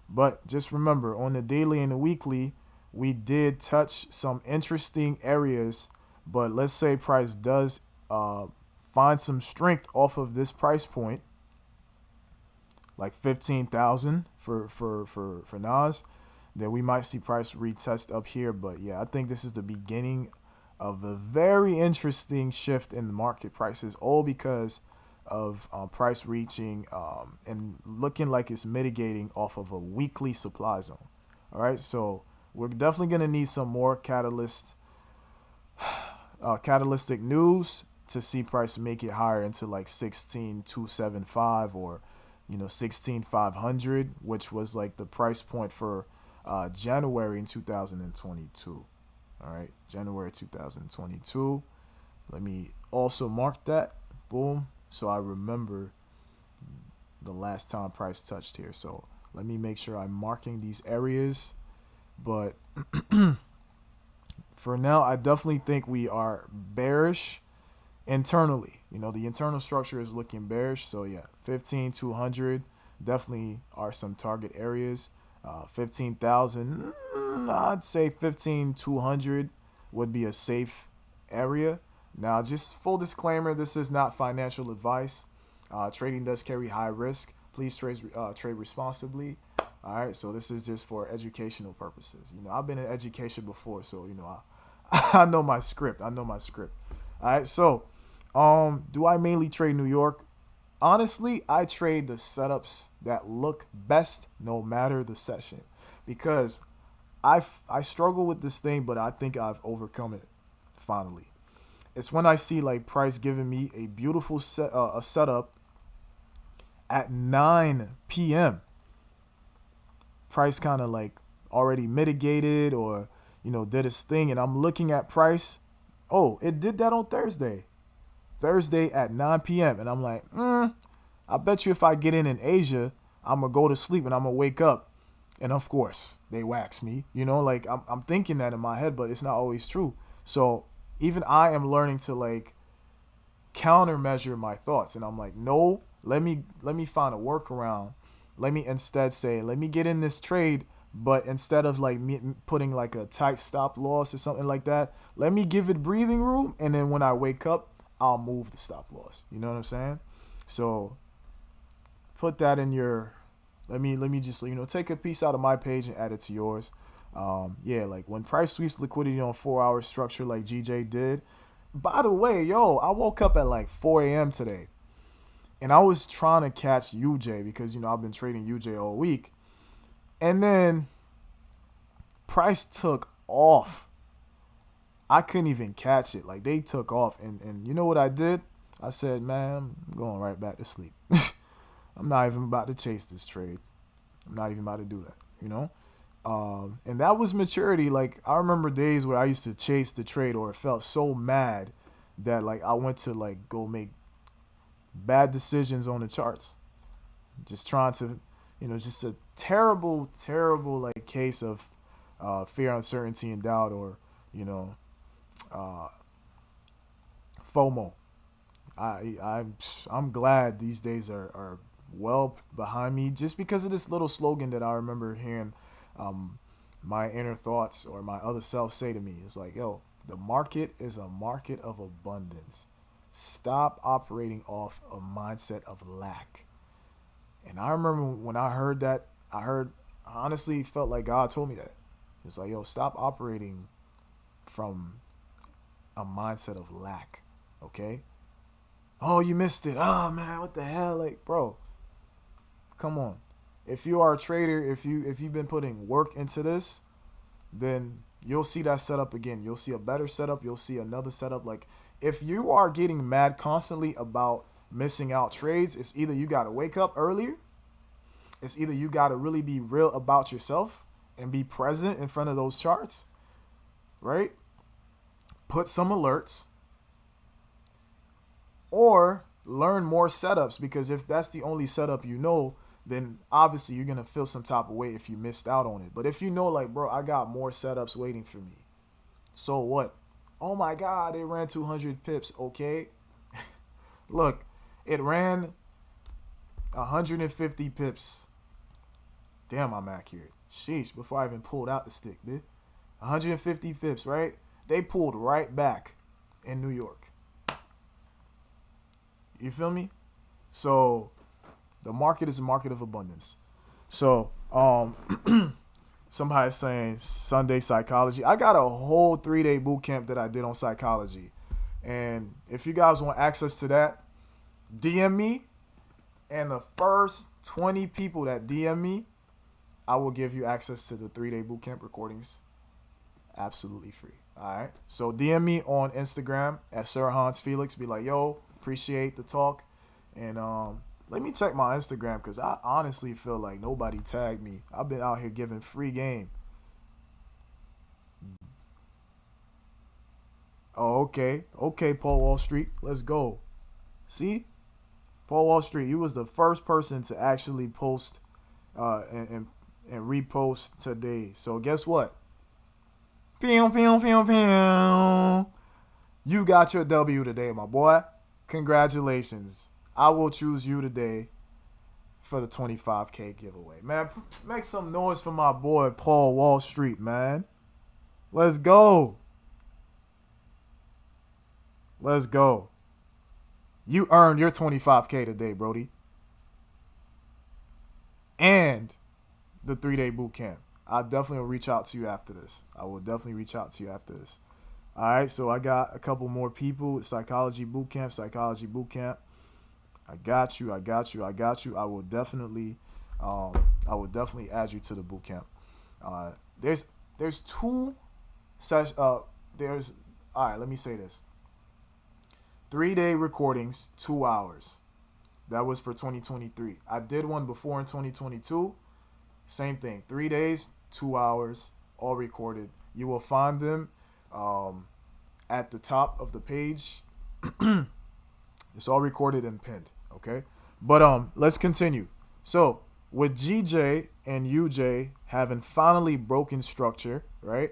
But just remember, on the daily and the weekly, we did touch some interesting areas. But let's say price does find some strength off of this price point, like 15,000 for Nas, then we might see price retest up here. But yeah, I think this is the beginning of a very interesting shift in the market prices, all because of price reaching and looking like it's mitigating off of a weekly supply zone. All right, so we're definitely going to need some more catalytic news to see price make it higher into like 16,275 or, you know, 16,500, which was like the price point for January in 2022. All right, January 2022. Let me also mark that. Boom. So I remember the last time price touched here. So let me make sure I'm marking these areas. But for now, I definitely think we are bearish internally. You know, the internal structure is looking bearish. So yeah, 15,200 definitely are some target areas. 15,000, I'd say 15,200 would be a safe area. Now, just full disclaimer, this is not financial advice. Trading does carry high risk. Please trade responsibly. All right, so this is just for educational purposes. You know, I've been in education before, so, you know, I know my script. All right, so do I mainly trade New York? Honestly, I trade the setups that look best no matter the session, because I struggle with this thing, but I think I've overcome it finally. It's when I see like price giving me a beautiful setup at 9 p.m. Price kind of like already mitigated or, you know, did its thing, and I'm looking at price. Oh, it did that on Thursday at 9 p.m. And I'm like, I bet you if I get in Asia, I'm going to go to sleep and I'm going to wake up. And of course, they wax me. You know, like I'm thinking that in my head, but it's not always true. So even I am learning to like countermeasure my thoughts. And I'm like, no, let me find a workaround. Let me instead say, let me get in this trade, but instead of like me putting like a tight stop loss or something like that, let me give it breathing room. And then when I wake up, I'll move the stop loss. You know what I'm saying? So put that in your, let me just, you know, take a piece out of my page and add it to yours. Yeah, like when price sweeps liquidity on 4-hour structure like GJ did, by the way, yo, I woke up at like 4 a.m. today, and I was trying to catch UJ because, you know, I've been trading UJ all week. And then price took off. I couldn't even catch it. Like, they took off. And you know what I did? I said, man, I'm going right back to sleep. I'm not even about to chase this trade. I'm not even about to do that, you know? And that was maturity. Like, I remember days where I used to chase the trade, or it felt so mad that, like, I went to, like, go make bad decisions on the charts. Just trying to, you know, just a terrible, terrible, like, case of fear, uncertainty, and doubt, or, you know, FOMO. I'm glad these days are well behind me, just because of this little slogan that I remember hearing my inner thoughts or my other self say to me. It's like, yo, the market is a market of abundance. Stop operating off a mindset of lack. And I remember when I heard that, I honestly felt like God told me that. It's like, yo, stop operating from a mindset of lack, okay? Oh, you missed it. Oh, man, what the hell? Like, bro, come on. If you are a trader, if you've been putting work into this, then you'll see that setup again. You'll see a better setup. You'll see another setup. Like, if you are getting mad constantly about missing out trades, it's either you got to wake up earlier. It's either you got to really be real about yourself and be present in front of those charts, right? Put some alerts, or learn more setups, because if that's the only setup you know, then obviously you're going to feel some type of way if you missed out on it. But if you know, like, bro, I got more setups waiting for me, so what? Oh my God, it ran 200 pips. Okay. Look, it ran 150 pips. Damn, I'm accurate. Sheesh, before I even pulled out the stick, dude. 150 pips, right? They pulled right back in New York. You feel me? So the market is a market of abundance. So somebody's saying Sunday psychology. I got a whole 3-day boot camp that I did on psychology. And if you guys want access to that, DM me. And the first 20 people that DM me, I will give you access to the 3-day boot camp recordings absolutely free. All right. So DM me on Instagram at Sir Hans Felix. Be like, yo, appreciate the talk. And let me check my Instagram, because I honestly feel like nobody tagged me. I've been out here giving free game. Oh, okay. Okay, Paul Wall Street. Let's go. See? Paul Wall Street, you was the first person to actually post and repost today. So guess what? Pew, pew, pew, pew. You got your W today, my boy. Congratulations. I will choose you today for the 25K giveaway. Man, make some noise for my boy, Paul Wall Street, man. Let's go. Let's go. You earned your 25K today, Brody. And the 3-day boot camp. I definitely will reach out to you after this. All right, so I got a couple more people. Psychology boot camp. I got you. I will definitely add you to the boot camp. There's two sessions. All right, let me say this. 3-day recordings, 2 hours. That was for 2023. I did one before in 2022. Same thing. 3 days, 2 hours, all recorded. You will find them at the top of the page. It's all recorded and pinned. Okay. But let's continue. So with GJ and UJ having finally broken structure, right?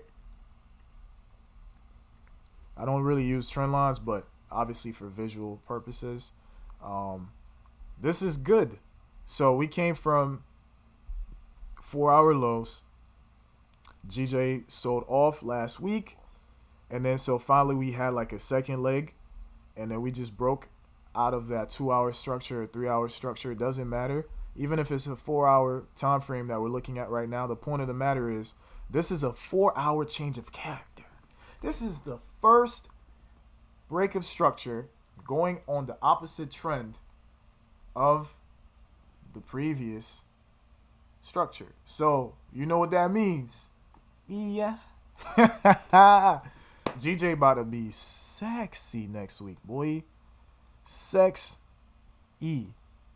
I don't really use trend lines, but obviously for visual purposes, this is good. So we came from 4-hour lows. GJ sold off last week, and then so finally we had like a second leg, and then we just broke out of that 2-hour structure or 3-hour structure. It doesn't matter. Even if it's a 4-hour time frame that we're looking at right now, the point of the matter is this is a 4-hour change of character. This is the first break of structure going on the opposite trend of the previous structure. So you know what that means. Yeah. GJ about to be sexy next week, boy. Sex E.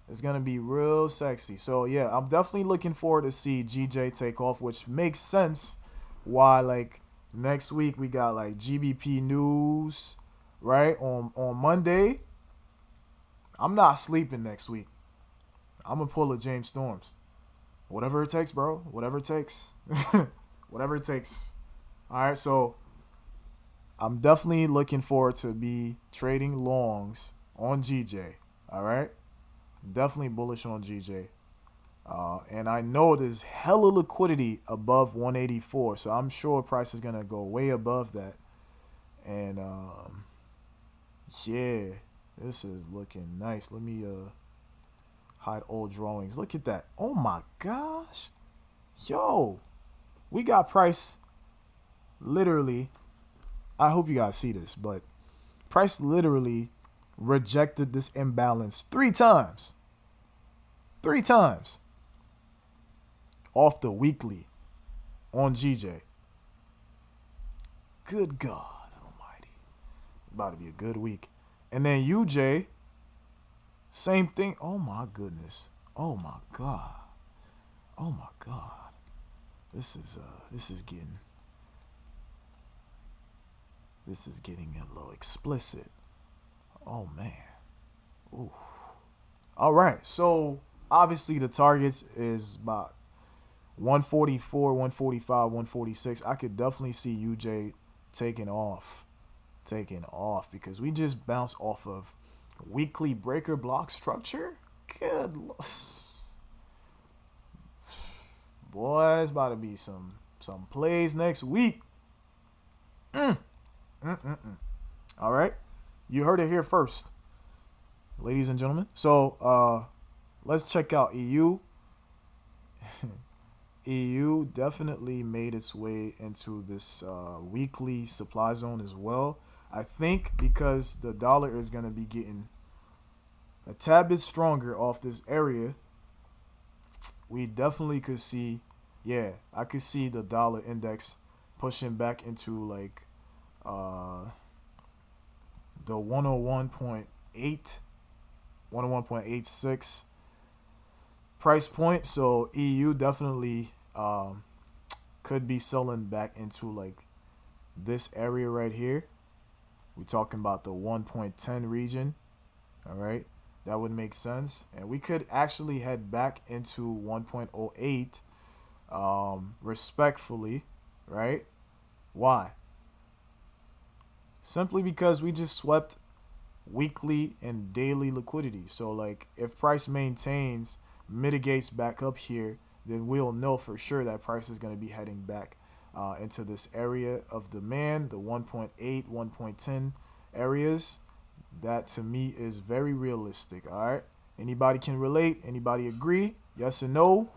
It's gonna be real sexy. So yeah, I'm definitely looking forward to see GJ take off, which makes sense why like next week we got like GBP news, right? On Monday. I'm not sleeping next week. I'm gonna pull a James Storms. Whatever it takes, bro. Whatever it takes. Whatever it takes. Alright, so I'm definitely looking forward to be trading longs on GJ. Alright? Definitely bullish on GJ. And I know there's hella liquidity above 184, so I'm sure price is gonna go way above that. And yeah, this is looking nice. Let me hide old drawings. Look at that. Oh my gosh. Yo, we got price literally. I hope you guys see this, but price literally rejected this imbalance 3 times. 3 times. Off the weekly on GJ. Good God almighty. About to be a good week. And then UJ, same thing. Oh my goodness. Oh my God. Oh my God. This is getting a little explicit. Oh man. Ooh. All right. So obviously the targets is about 144, 145, 146. I could definitely see UJ taking off because we just bounced off of weekly breaker block structure. Good boy, it's about to be some plays next week. All right, you heard it here first, ladies and gentlemen. So let's check out EU. EU definitely made its way into this weekly supply zone as well. I think because the dollar is going to be getting a tad bit stronger off this area, we definitely could see, yeah, I could see the dollar index pushing back into like the 101.8, 101.86 price point. So EU definitely could be selling back into like this area right here. We're talking about the 1.10 region. All right, that would make sense, and we could actually head back into 1.08 respectfully, right? Why? Simply because we just swept weekly and daily liquidity. So like if price mitigates back up here, then we'll know for sure that price is going to be heading back into this area of demand, the 1.8, 1.10 areas. That to me is very realistic. All right, anybody can relate? Anybody agree? Yes or no?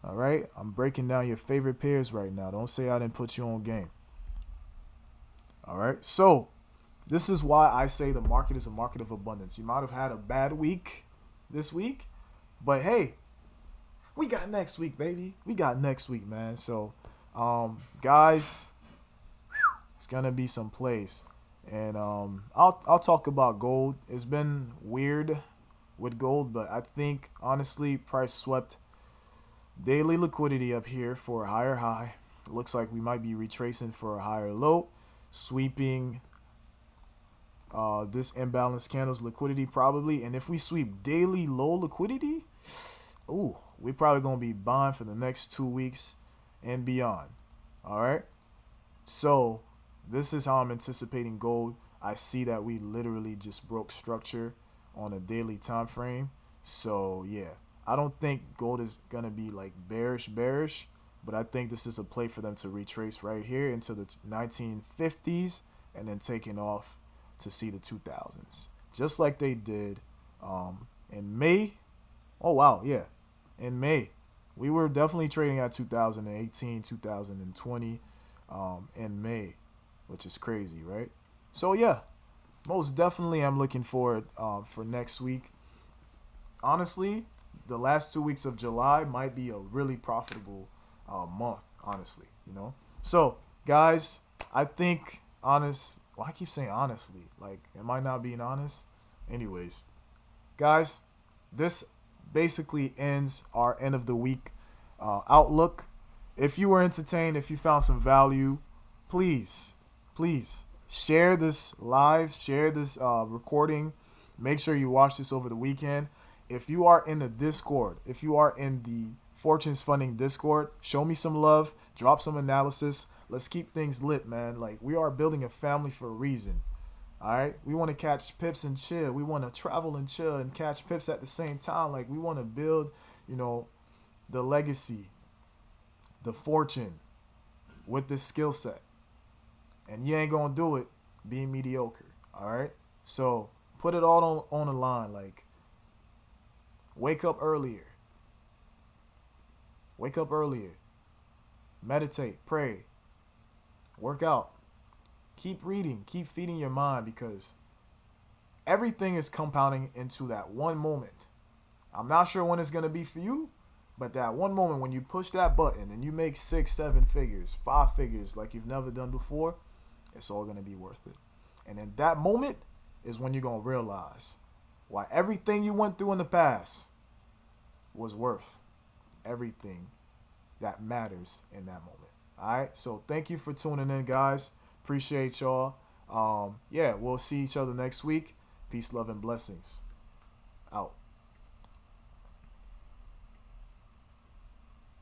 All right, I'm breaking down your favorite pairs right now. Don't say I didn't put you on game. All right, so this is why I say the market is a market of abundance. You might have had a bad week this week, but hey, we got next week, baby. We got next week, man. So, guys, it's gonna be some plays, and I'll talk about gold. It's been weird with gold, but I think honestly, price swept daily liquidity up here for a higher high. It looks like we might be retracing for a higher low, sweeping this imbalanced candle's liquidity probably. And if we sweep daily low liquidity, ooh, we're probably going to be buying for the next 2 weeks and beyond. All right. So this is how I'm anticipating gold. I see that we literally just broke structure on a daily time frame. So yeah, I don't think gold is going to be like bearish, but I think this is a play for them to retrace right here into the 1950s and then taking off to see the 2000s, just like they did in May. Oh, wow. Yeah. In May, we were definitely trading at 2018, 2020 in May, which is crazy, right? So yeah, most definitely I'm looking forward for next week. Honestly, the last 2 weeks of July might be a really profitable month, honestly, you know? So, guys, I think I keep saying honestly. Like, am I not being honest? Anyways, guys, this basically ends our end of the week outlook. If you were entertained, if you found some value, please share this live, share this recording. Make sure you watch this over the weekend. If you are in the Discord, if you are in the Fortunes Funding Discord, show me some love, drop some analysis. Let's keep things lit, man. Like, we are building a family for a reason. All right? We want to catch pips and chill. We want to travel and chill and catch pips at the same time. Like, we want to build, the legacy, the fortune with this skill set. And you ain't going to do it being mediocre. All right? So, put it all on the line. Like, wake up earlier. Wake up earlier. Meditate, pray, work out. Keep reading, keep feeding your mind, because everything is compounding into that one moment. I'm not sure when it's going to be for you, but that one moment when you push that button and you make 6, 7 figures, 5 figures like you've never done before, it's all going to be worth it. And in that moment is when you're going to realize why everything you went through in the past was worth everything that matters in that moment. All right. So thank you for tuning in, guys. Appreciate y'all. We'll see each other next week. Peace, love, and blessings. Out.